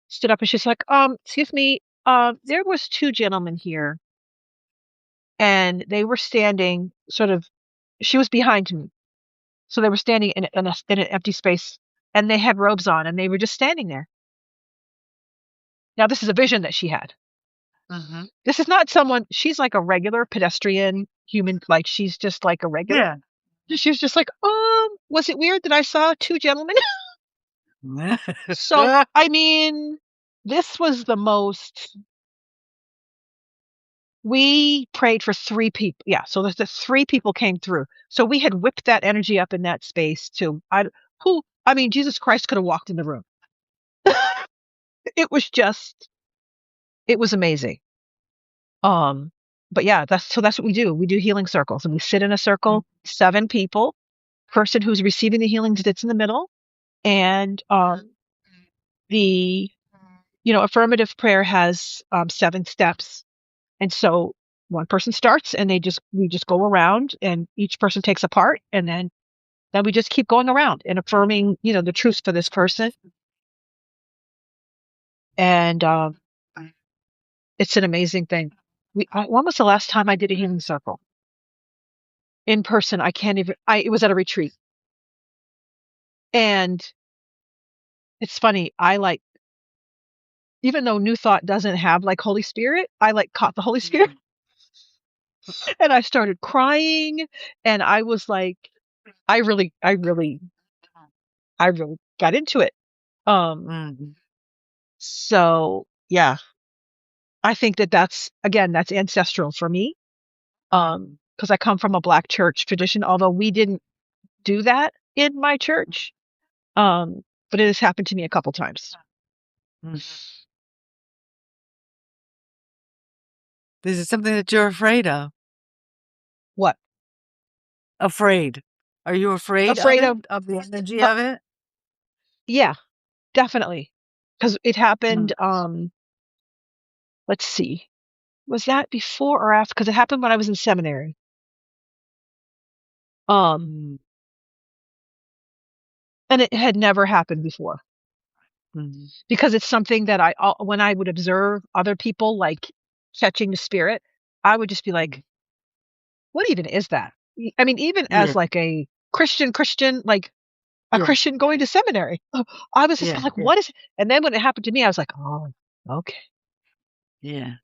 stood up and she's like, excuse me, there was 2 gentlemen here and they were standing sort of, she was behind me. So they were standing in an empty space and they had robes on and they were just standing there. Now, this is a vision that she had. Mm-hmm. This is not someone, she's like a regular pedestrian human, like she's just like a regular. Yeah. She was just like, was it weird that I saw 2 gentlemen? So, I mean, this was the most we prayed for 3 people. Yeah, so the 3 people came through. So we had whipped that energy up in that space to I mean, Jesus Christ could have walked in the room. It was just, it was amazing. Um, but yeah, that's what we do. We do healing circles, and we sit in a circle, 7 people. Person who's receiving the healing sits in the middle, and the affirmative prayer has 7 steps, and so one person starts, and we just go around, and each person takes a part, and then we just keep going around and affirming the truths for this person, and it's an amazing thing. When was the last time I did a healing circle in person? I can't even. It was at a retreat, and it's funny. I like, even though New Thought doesn't have like Holy Spirit, I like caught the Holy Spirit, and I started crying, and I was like, I really got into it. Um, Mm. so yeah, I think that's ancestral for me. Because I come from a Black church tradition, although we didn't do that in my church. But it has happened to me a couple times. Mm. This is something that you're afraid of. What? Afraid. Are you afraid of Afraid it? of? Of the energy Uh, of it? yeah, definitely. Because it happened. Mm. Let's see. Was that before or after? Because it happened when I was in seminary. Um, Mm. and it had never happened before, Mm. because it's something that when I would observe other people like catching the spirit, I would just be like, what even is that? I mean, even Yeah, as like a Christian, like a yeah, Christian going to seminary, I was just yeah, like, yeah, what is it? And then when it happened to me, I was like, oh, okay. yeah.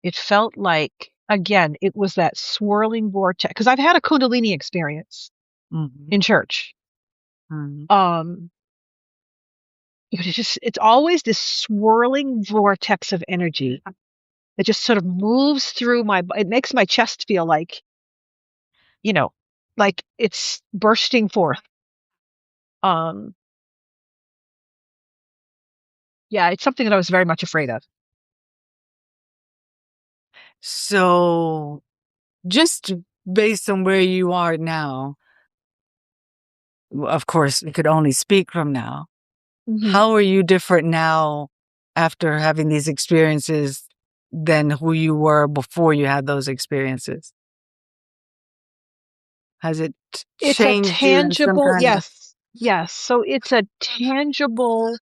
It felt like, again, it was that swirling vortex, because I've had a Kundalini experience Mhm, in church. mhm. Um, it's always this swirling vortex of energy that just sort of moves through it makes my chest feel like, you know, like it's bursting forth. Um, yeah, it's something that I was very much afraid of. So, just based on where you are now, of course, we could only speak from now. Hmm. How are you different now after having these experiences than who you were before you had those experiences? Has it It's a changed you in some tangible, kind of yes, yes. So it's a tangible,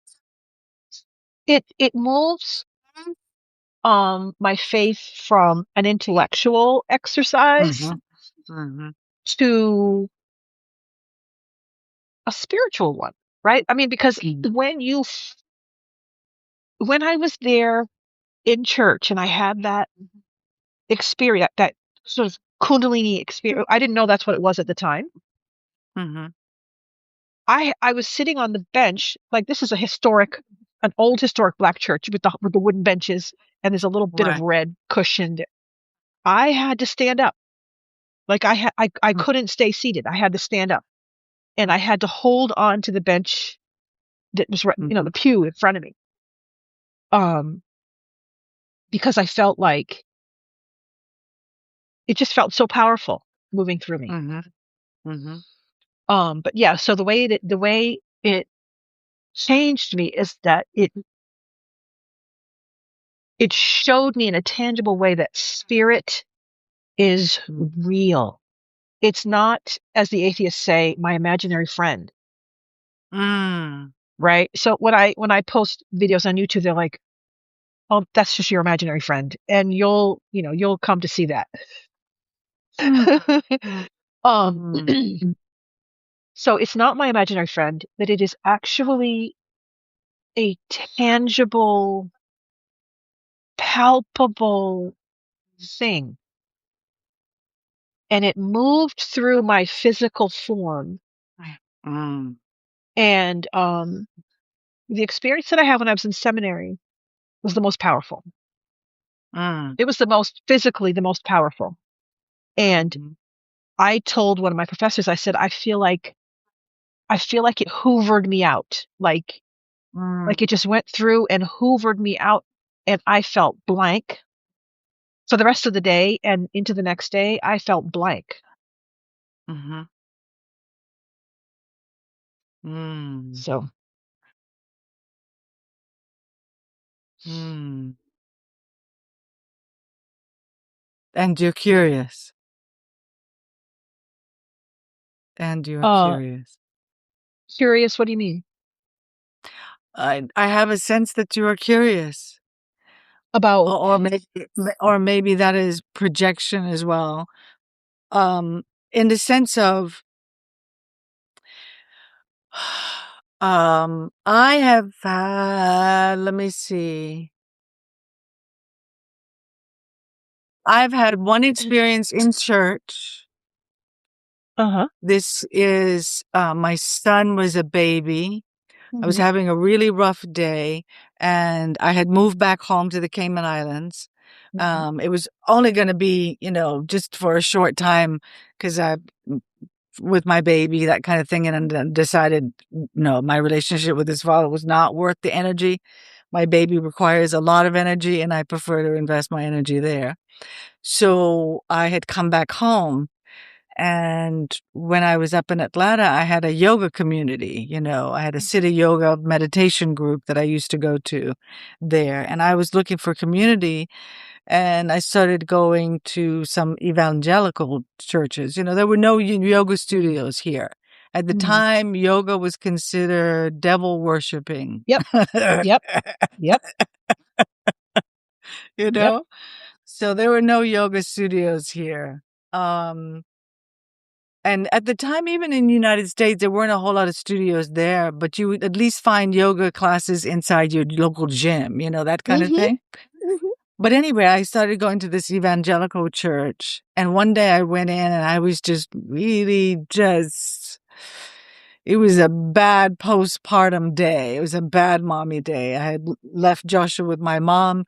it moves my faith from an intellectual exercise Mhm, mhm, to a spiritual one, right? I mean, because mm, when I was there in church and I had that experience, that sort of Kundalini experience, I didn't know that's what it was at the time. mhm. I was sitting on the bench, like this is an old historic Black church with the wooden benches, and there's a little bit of Right. red cushioned. I had to stand up. Like I Mm, couldn't stay seated. I had to stand up, and I had to hold on to the bench that was right, mhm, the pew in front of me. Um, because I felt like it just felt so powerful moving through me. mhm, mhm, But yeah, so the way it changed me is that it showed me in a tangible way that spirit is mm, real. It's not, as the atheists say, my imaginary friend, mm. right? So when I post videos on YouTube, they're like, "Oh, that's just your imaginary friend," and you'll come to see that. um, Mm, so it's not my imaginary friend; that it is actually a tangible, palpable thing, and it moved through my physical form. mm, And the experience that I had when I was in seminary. was the most powerful. Mm. It was the most physically the most powerful. And Mhm. I told one of my professors, I said, I feel like it hoovered me out. Like Mm. it just went through and hoovered me out and I felt blank. For the rest of the day and into the next day, I felt blank. Mhm. Mm. So, Mm. And you're curious. And you're uh, curious. curious, what do you mean? I have a sense that you are curious. About, Or maybe that is projection as well. Um, in the sense of, I have had, let me see. I've had one experience in church. uh-huh. This is, my son was a baby. I was Hmm. having a really rough day and I had moved back home to the Cayman Islands. Hmm. It was only going to be, just for a short time because with my baby, that kind of thing. And then decided, no, my relationship with his father was not worth the energy. My baby requires a lot of energy and I prefer to invest my energy there. So I had come back home. And when I was up in Atlanta, I had a yoga community. I had a city yoga meditation group that I used to go to there. And I was looking for community and I started going to some evangelical churches. There were no yoga studios here. At the Hmm. time, yoga was considered devil worshiping. Yep, yep, yep, you yep. know? So there were no yoga studios here. Um, and at the time, even in the United States, there weren't a whole lot of studios there, but you would at least find yoga classes inside your local gym, that kind of Hmm. thing. Hmm. But anyway, I started going to this evangelical church. And one day I went in and I was just really it was a bad postpartum day. It was a bad mommy day. I had left Joshua with my mom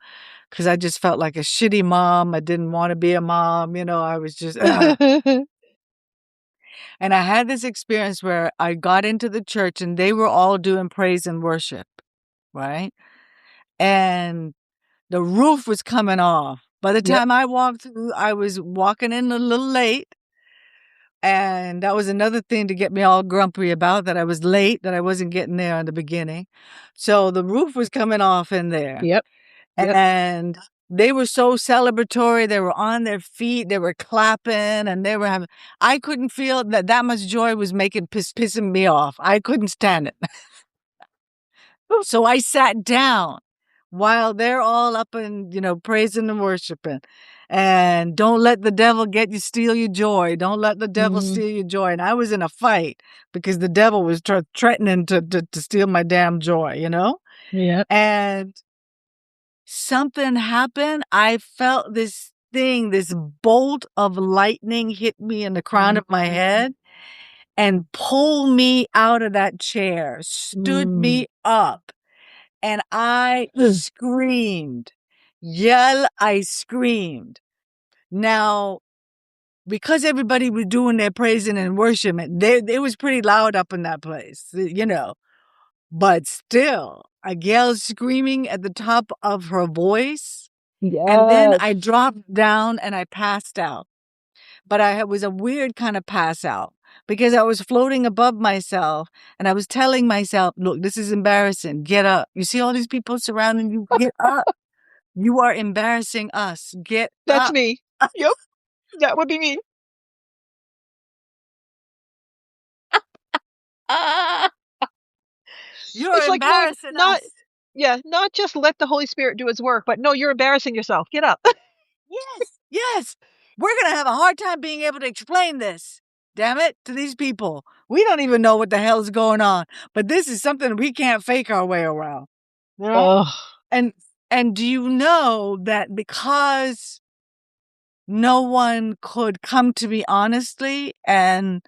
because I just felt like a shitty mom. I didn't want to be a mom. I was just, ugh. And I had this experience where I got into the church and they were all doing praise and worship, right? And the roof was coming off. By the Yep. time I walked through, I was walking in a little late. And that was another thing to get me all grumpy about, that I was late, that I wasn't getting there in the beginning. So the roof was coming off in there. Yep. Yep. And they were so celebratory. They were on their feet. They were clapping and they were having, I couldn't feel that much joy was pissing me off. I couldn't stand it. So I sat down while they're all up and, praising and worshiping. And don't let the devil steal your joy. Don't let the devil Mm, steal your joy. And I was in a fight because the devil was threatening to steal my damn joy. yep. And something happened. I felt this thing, this bolt of lightning hit me in the crown of my head and pulled me out of that chair, stood Mm. me up. And I Ugh. screamed. I screamed. Now, because everybody was doing their praising and worshiping, it was pretty loud up in that place. But still, a gal screaming at the top of her voice. And then Yes. I dropped down and I passed out. But was a weird kind of pass out because I was floating above myself and I was telling myself, look, this is embarrassing. Get up. You see all these people surrounding you? Get up. You are embarrassing us. Get That's up. me. Yep. That would be me. Ah, you're It's like, no, embarrassing not, us. yeah, not just let the Holy Spirit do its work, but no, you're embarrassing yourself. Get up. Yes. Yes. We're going to have a hard time being able to explain this. Damn it, to these people. We don't even know what the hell's going on, but this is something we can't fake our way around. You know? Ugh. And do you know that because no one could come to me honestly and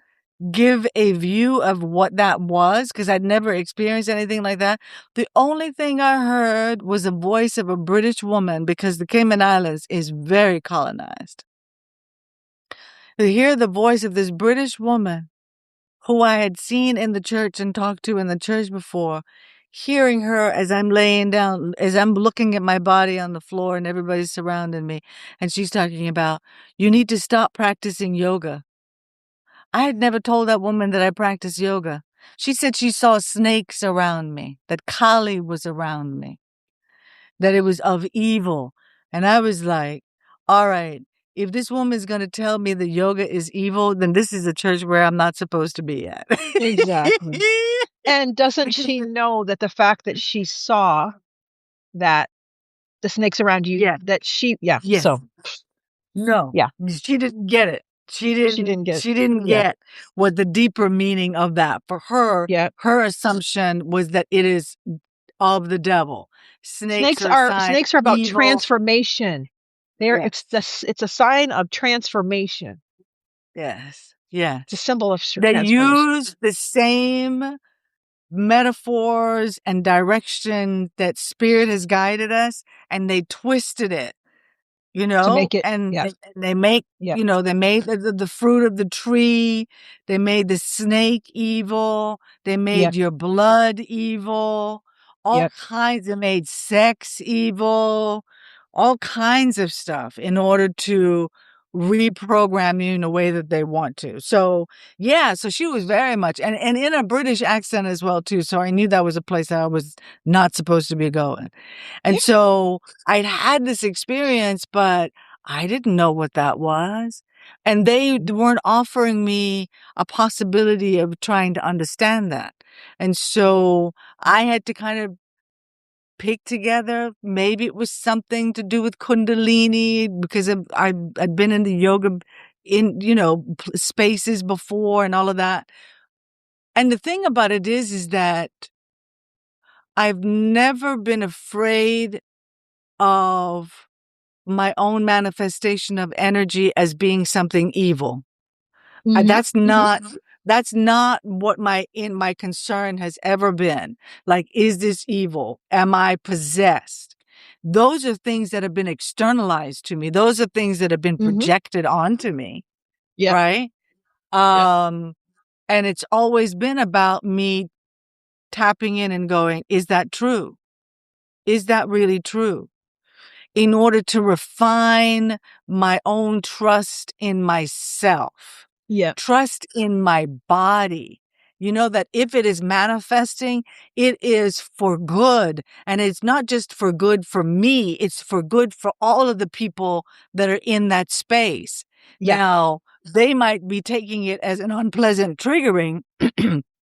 give a view of what that was because I'd never experienced anything like that. The only thing I heard was the voice of a British woman because the Cayman Islands is very colonized. To hear the voice of this British woman who I had seen in the church and talked to in the church before, hearing her as I'm laying down, as I'm looking at my body on the floor and everybody's surrounding me, and she's talking about, you need to stop practicing yoga. I had never told that woman that I practice yoga. She said she saw snakes around me, that Kali was around me, that it was of evil. And I was like, all right, if this woman's going to tell me that yoga is evil, then this is a church where I'm not supposed to be at. Exactly. And doesn't Because she know that the fact that she saw that the snakes around you, yes, that yeah, yes. so No, yeah, she didn't get it. She she didn't didn't get, she didn't yeah, get what the deeper meaning of that. For her, yeah. her assumption was that it is of the devil. Snakes are a sign of Snakes are about evil. transformation. Yes. It's a sign of transformation. Yes. It's a Yes. symbol of They transformation. use the same metaphors and direction that spirit has guided us, and they twisted it, To make it, and yeah, they make, yeah, they made the fruit of the tree, they made the snake evil, they yeah, made your blood evil, all yeah, kinds, they made sex evil, all kinds of stuff in order to reprogram you in a way that they want to. So yeah, so she was very much, and in a British accent as well too. So I knew that was a place that I was not supposed to be going. And yeah, so I'd had this experience, but I didn't know what that was. And they weren't offering me a possibility of trying to understand that. And so I had to kind of pick together. Maybe it was something to do with Kundalini because I'd been in the yoga in, spaces before and all of that. And the thing about it is that I've never been afraid of my own manifestation of energy as being something evil. mm-hmm, That's not what my concern has ever been. Like, is this evil? Am I possessed? Those are things that have been externalized to me. Those are things that have been mm-hmm, projected onto me, yep, right? yep, Um, and it's always been about me tapping in and going, is that true? Is that really true? In order to refine my own trust in myself, yep, trust in my body. You know that if it is manifesting, it is for good. And it's not just for good for me, it's for good for all of the people that are in that space. yeah, Now, they might be taking it as an unpleasant triggering,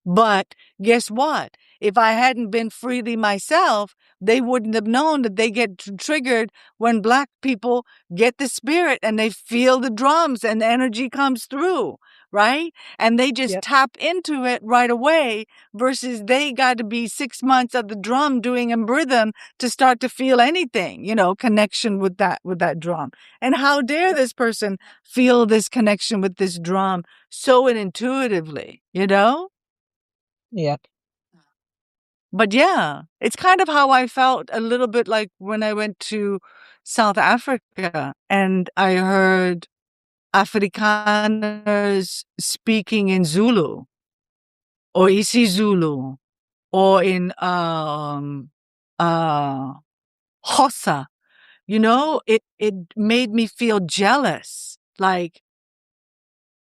but guess what? If I hadn't been freely myself, they wouldn't have known that they get triggered when Black people get the spirit and they feel the drums and the energy comes through, right? And they just yep, tap into it right away versus they got to be 6 months of the drum doing a rhythm to start to feel anything, connection with that drum. And how dare this person feel this connection with this drum so intuitively, yep, But yeah, it's kind of how I felt a little bit like when I went to South Africa and I heard Afrikaners speaking in Zulu or isiZulu or in uh Xhosa. It made me feel jealous. Like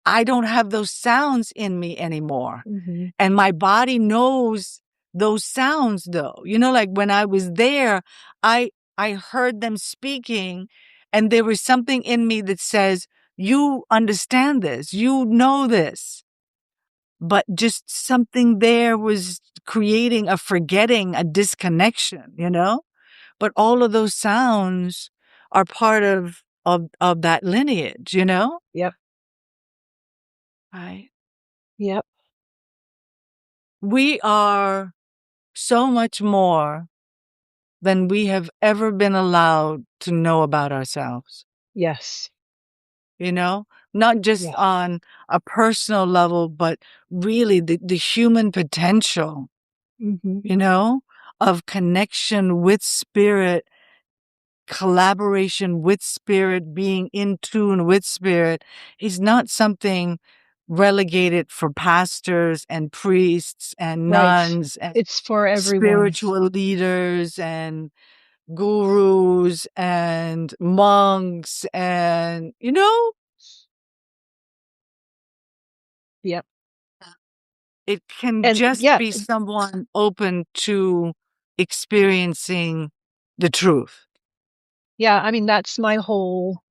I don't have those sounds in me anymore. mm-hmm, And my body knows those sounds though. Like when I was there, I I heard them speaking and there was something in me that says, you understand this, you know this. But just something there was creating a forgetting, a disconnection. But all of those sounds are part of that lineage. yep, Right. yep, We are so much more than we have ever been allowed to know about ourselves. yes, you know, not just Yeah. on a personal level, but really the human potential, Hmm. you know, of connection with spirit, collaboration with spirit, being in tune with spirit is not something relegated for pastors and priests and Right. nuns and It's for everyone. spiritual leaders and gurus and monks and, Yep. it can And just yeah, be someone open to experiencing the truth. yeah, I mean that's my whole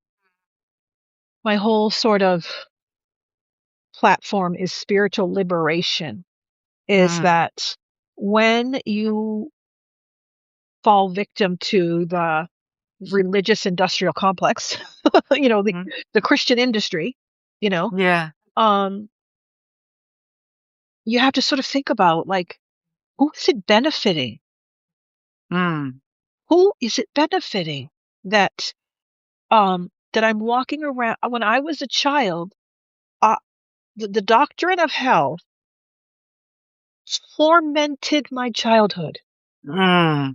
sort of platform is spiritual liberation, is Mm, that when you fall victim to the religious industrial complex, you know, mm, the Christian industry, you know, yeah. um, you have to sort of think about like, who is it benefiting? Mm, Who is it benefiting that that I'm walking around? When I was a child, uh, the doctrine of hell tormented my childhood. mm,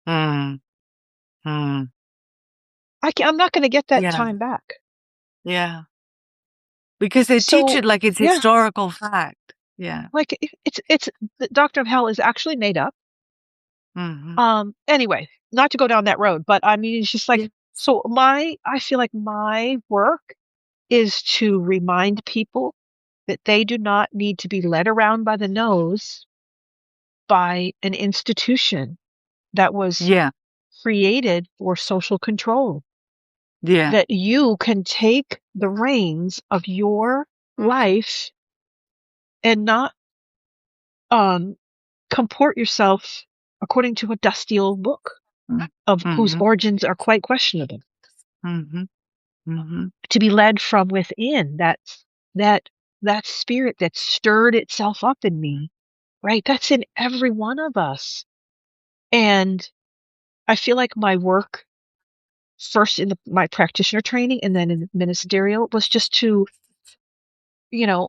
mm, mm. I'm not going to get that Yeah, time back. yeah. Because they teach So it like it's yeah, historical fact. Yeah. like it's the doctrine of hell is actually made up. Mhm. Anyway, not to go down that road, but I mean, it's just like, Yeah. so I feel like my work is to remind people that they do not need to be led around by the nose by an institution that was Yeah. created for social control. Yeah. That you can take the reins of your life and not um, comport yourself according to a dusty old book Mm. of whose Mhm. origins are quite questionable. Mhm. Mhm. To be led from within, that that spirit that stirred itself up in me, right? That's in every one of us. And I feel like my work, first in my practitioner training and then in the ministerial, was just to, you know,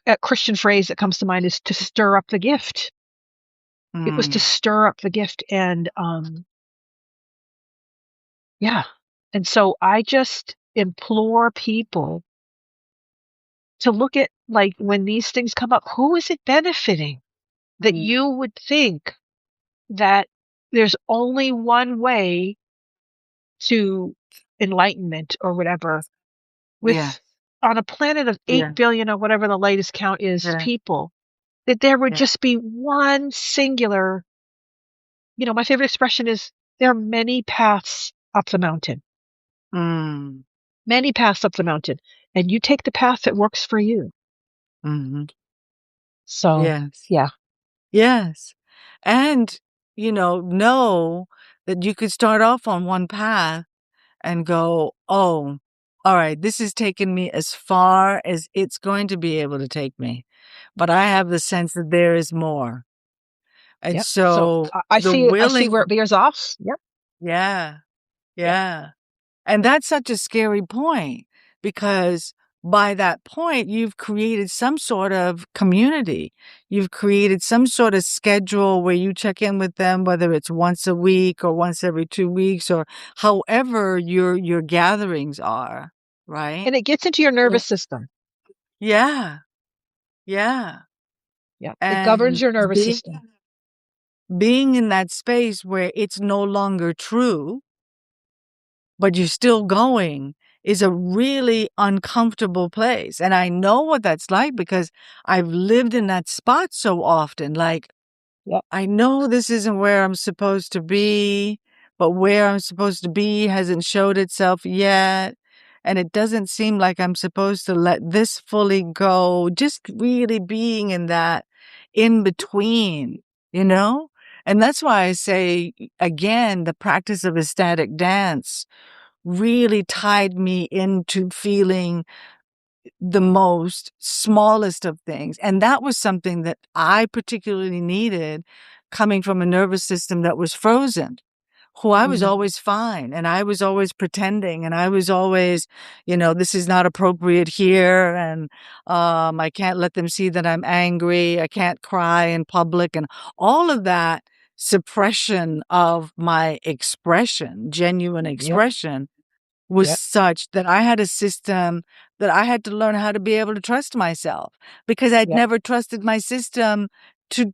a Christian phrase that comes to mind is to stir up the gift. It was to Mm. stir up the gift. And yeah. And so I just implore people to look at, like, when these things come up, who is it benefiting? That Mm. you would think that there's only one way to enlightenment or whatever, Yeah. with on a planet of 8 Yeah. billion or whatever the latest count is Yeah. people, that there would Yeah. just be one singular, my favorite expression is, there are many paths up the mountain, Mm. many paths up the mountain, and you take the path that works for you. Mhm. So, Yes. yeah. Yes. And, know that you could start off on one path and go, "Oh, all right, this is taking me as far as it's going to be able to take me." But I have the sense that there is more. And Yep. So so I the see where willing it veers off. Yep. yeah, Yep. yeah. And that's such a scary point because by that point, you've created some sort of community. You've created some sort of schedule where you check in with them, whether it's once a week or once every 2 weeks or however your gatherings are, right? And it gets into your Yeah. nervous system. Yeah. Yeah. Yep. It governs And your nervous being system. being in that space where it's no longer true, but you're still going is a really uncomfortable place. And I know what that's like because I've lived in that spot so often. Like, Yep. I know this isn't where I'm supposed to be, but where I'm supposed to be hasn't showed itself yet. And it doesn't seem like I'm supposed to let this fully go. Just really being in that in between, you know? And that's why I say, again, the practice of ecstatic dance really tied me into feeling the most smallest of things. And that was something that I particularly needed coming from a nervous system that was frozen. who I was Mhm. always fine and I was always pretending and I was always, this is not appropriate here and I can't let them see that I'm angry. I can't cry in public and all of that suppression of my expression, genuine Yep. expression was Yep. such that I had a system that I had to learn how to be able to trust myself because I'd Yep. never trusted my system to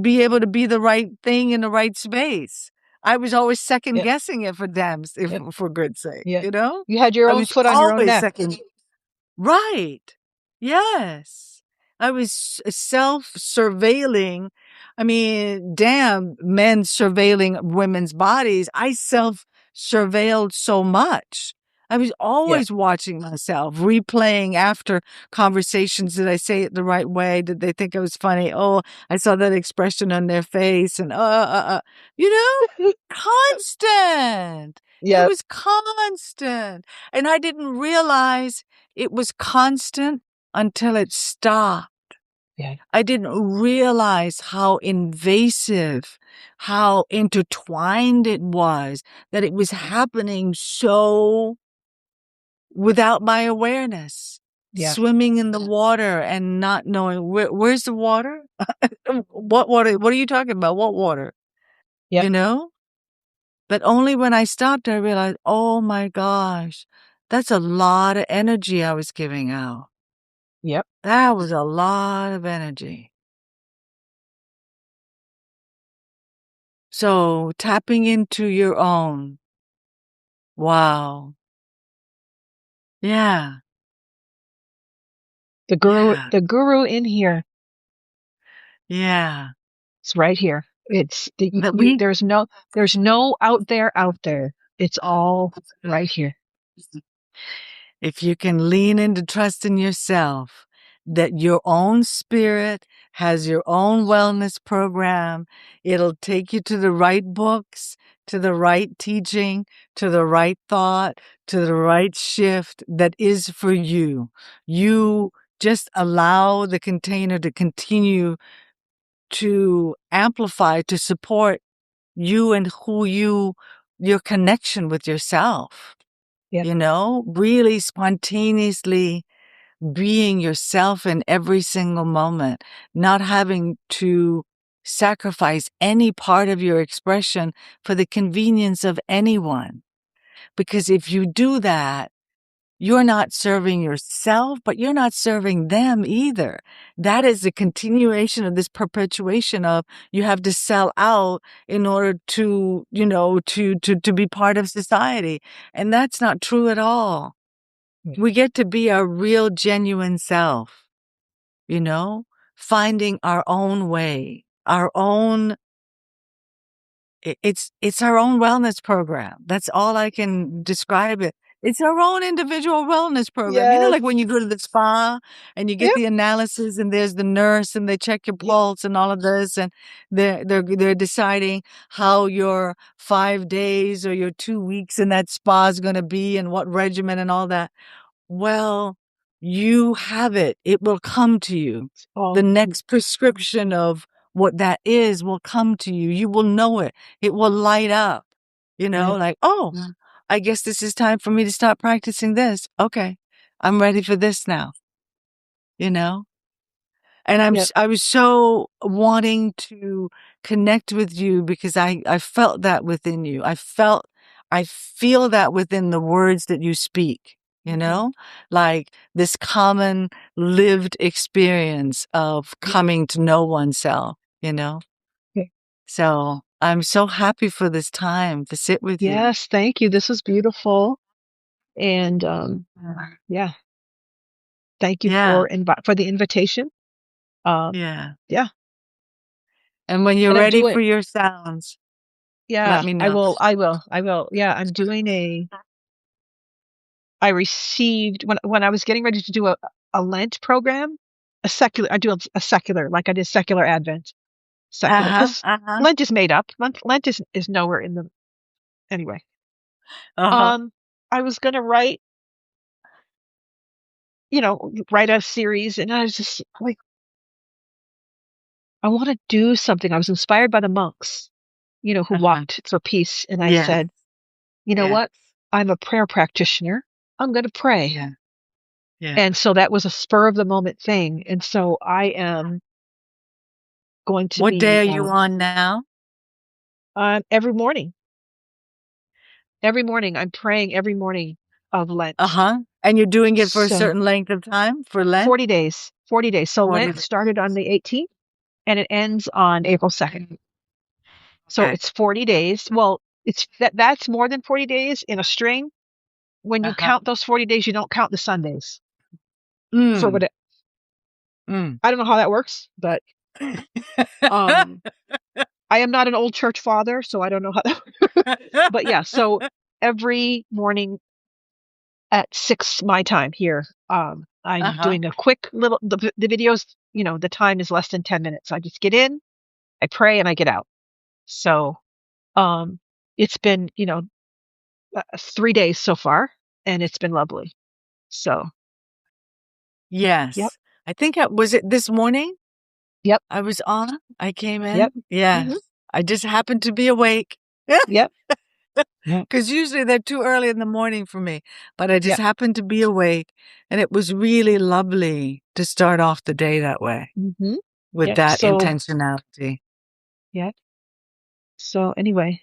be able to be the right thing in the right space. I was always second Yep. guessing it for them, if Yep. for good sake, Yeah. you know? You had your I own was foot on your own always neck. second. Right. Yes. I was self-surveilling. I mean, damn, men surveilling women's bodies. I self-surveilled so much. I was Yep. always watching myself, replaying after conversations. Did I say it the right way? Did they think I was funny? Oh, I saw that expression on their face and, you know, constant. It Yep. was constant. And I didn't realize it was constant until it stopped. Yeah. I didn't realize how invasive, how intertwined it was, that it was happening so without my awareness. Yeah. Swimming in the water and not knowing where's the water? What water? What are you talking about? What water? Yep. You know? But only when I stopped, I realized, oh my gosh, that's a lot of energy I was giving out. Yep. That was a lot of energy. So tapping into your own. Wow. Yeah. Yeah. The guru in here. Yeah. It's right here. It's That we there's no out there. It's all right here. if you can lean into trusting yourself, that your own spirit has your own wellness program, it'll take you to the right books, to the right teaching, to the right thought, to the right shift that is for you. You just allow the container to continue to amplify, to support you and your connection with yourself, Yep. really spontaneously being yourself in every single moment, not having to sacrifice any part of your expression for the convenience of anyone. Because if you do that, you're not serving yourself, but you're not serving them either. That is the continuation of this perpetuation of you have to sell out in order to, to be part of society. And that's not true at all. Yeah. We get to be our real, genuine self, you know, finding our own way, our own it's our own wellness program. That's all I can describe it. It's our own individual wellness program. You know, Yes. like when you go to the spa and you get Yep. the analysis and there's the nurse and they check your Yep. pulse and all of this and they're deciding how your 5 days or your 2 weeks in that spa is going to be and what regimen and all that. Well, you have it. It will come to you. The All next prescription of what that is will come to you. You will know it. It will light up, yep. like, oh, I guess this is time for me to start practicing this. Okay. I'm ready for this now, you know? And Yep. I was so wanting to connect with you because I felt that within you. I feel that within the words that you speak, Mhm. like this common lived experience of Yep. coming to know oneself. Okay. So I'm so happy for this time to sit with you. Yes, thank you. This was beautiful. And yeah, thank you Yeah. for the invitation. Um Yeah. yeah. And when you're And I'm ready doing for your sounds, let yeah, me know. I will. Yeah, I'm doing I received when I was getting ready to do a Lent program, I do a secular, like I did secular Advent, secular, Uh-huh. because Uh-huh. Lent is made up. Lent is nowhere in the anyway. Uh-huh. Um, I was gonna write a series, and I was just like, I want to do something. I was inspired by the monks, who Uh-huh. walked for peace. And I Yes. said, you know Yes. what? I'm a prayer practitioner. I'm going to pray. Yeah. Yeah. And so that was a spur of the moment thing. And so I am going to What day be are you on now? every morning. Every morning, I'm praying every morning of Lent. Uh-huh. And you're doing it for a So certain length of time for Lent? 40 days, 40 days. So 40 Lent days. started on the 18th and it ends on April 2nd. So Okay. it's 40 days. Well, that's more than 40 days in a string. When you Uh-huh. count those 40 days, you don't count the Sundays. For Mm. what Mm. I don't know how that works, but um I am not an old church father, so I don't know how that but yeah, so every morning at 6 my time here, I'm Uh-huh. doing a quick little the videos, the time is less than 10 minutes. I just get in, I pray and I get out. So, it's been, 3 days so far and it's been lovely. So, yep, Yes. I think was it this morning yep, I was on? I came yep. in? Yes. Mhm. I just happened to be awake. Yep. Yep. Because usually they're too early in the morning for me, but I just Yep. happened to be awake, and it was really lovely to start off the day that way Mhm. with Yep. that So, intentionality. yeah. So anyway,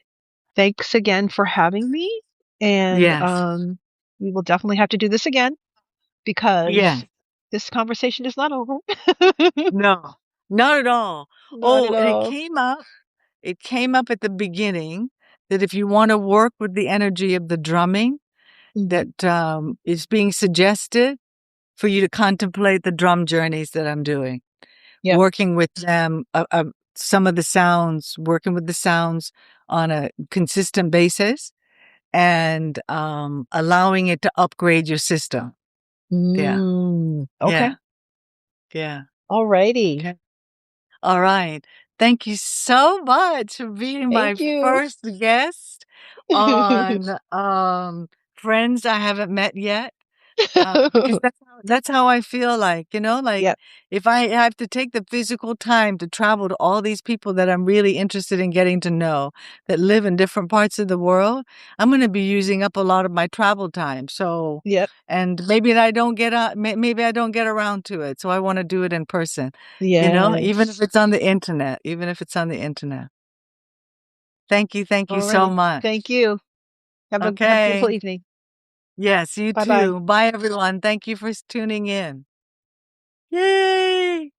thanks again for having me and Yes. we will definitely have to do this again because Yes. this conversation is not over. No, not at all. Not at Oh, and all. it came up at the beginning that if you want to work with the energy of the drumming Mhm. that is being suggested for you to contemplate the drum journeys that I'm doing, Yep. working with them, some of the sounds, working with the sounds on a consistent basis and allowing it to upgrade your system. Yeah. Okay. Yeah. Yeah. Alrighty. Okay. All right. Thank you so much for being my Thank you. first guest on Friends I Haven't Met Yet. Because that's how I feel like, like Yep. if I have to take the physical time to travel to all these people that I'm really interested in getting to know that live in different parts of the world, I'm going to be using up a lot of my travel time. So, Yep. and maybe I don't get maybe I don't get around to it. So I want to do it in person, even if Yes. it's on the internet, even if it's on the internet. Thank you. Thank you so Alrighty. much. Thank you. Have a beautiful Okay. evening. Yes, you Bye bye. too. Bye, everyone. Thank you for tuning in. Yay!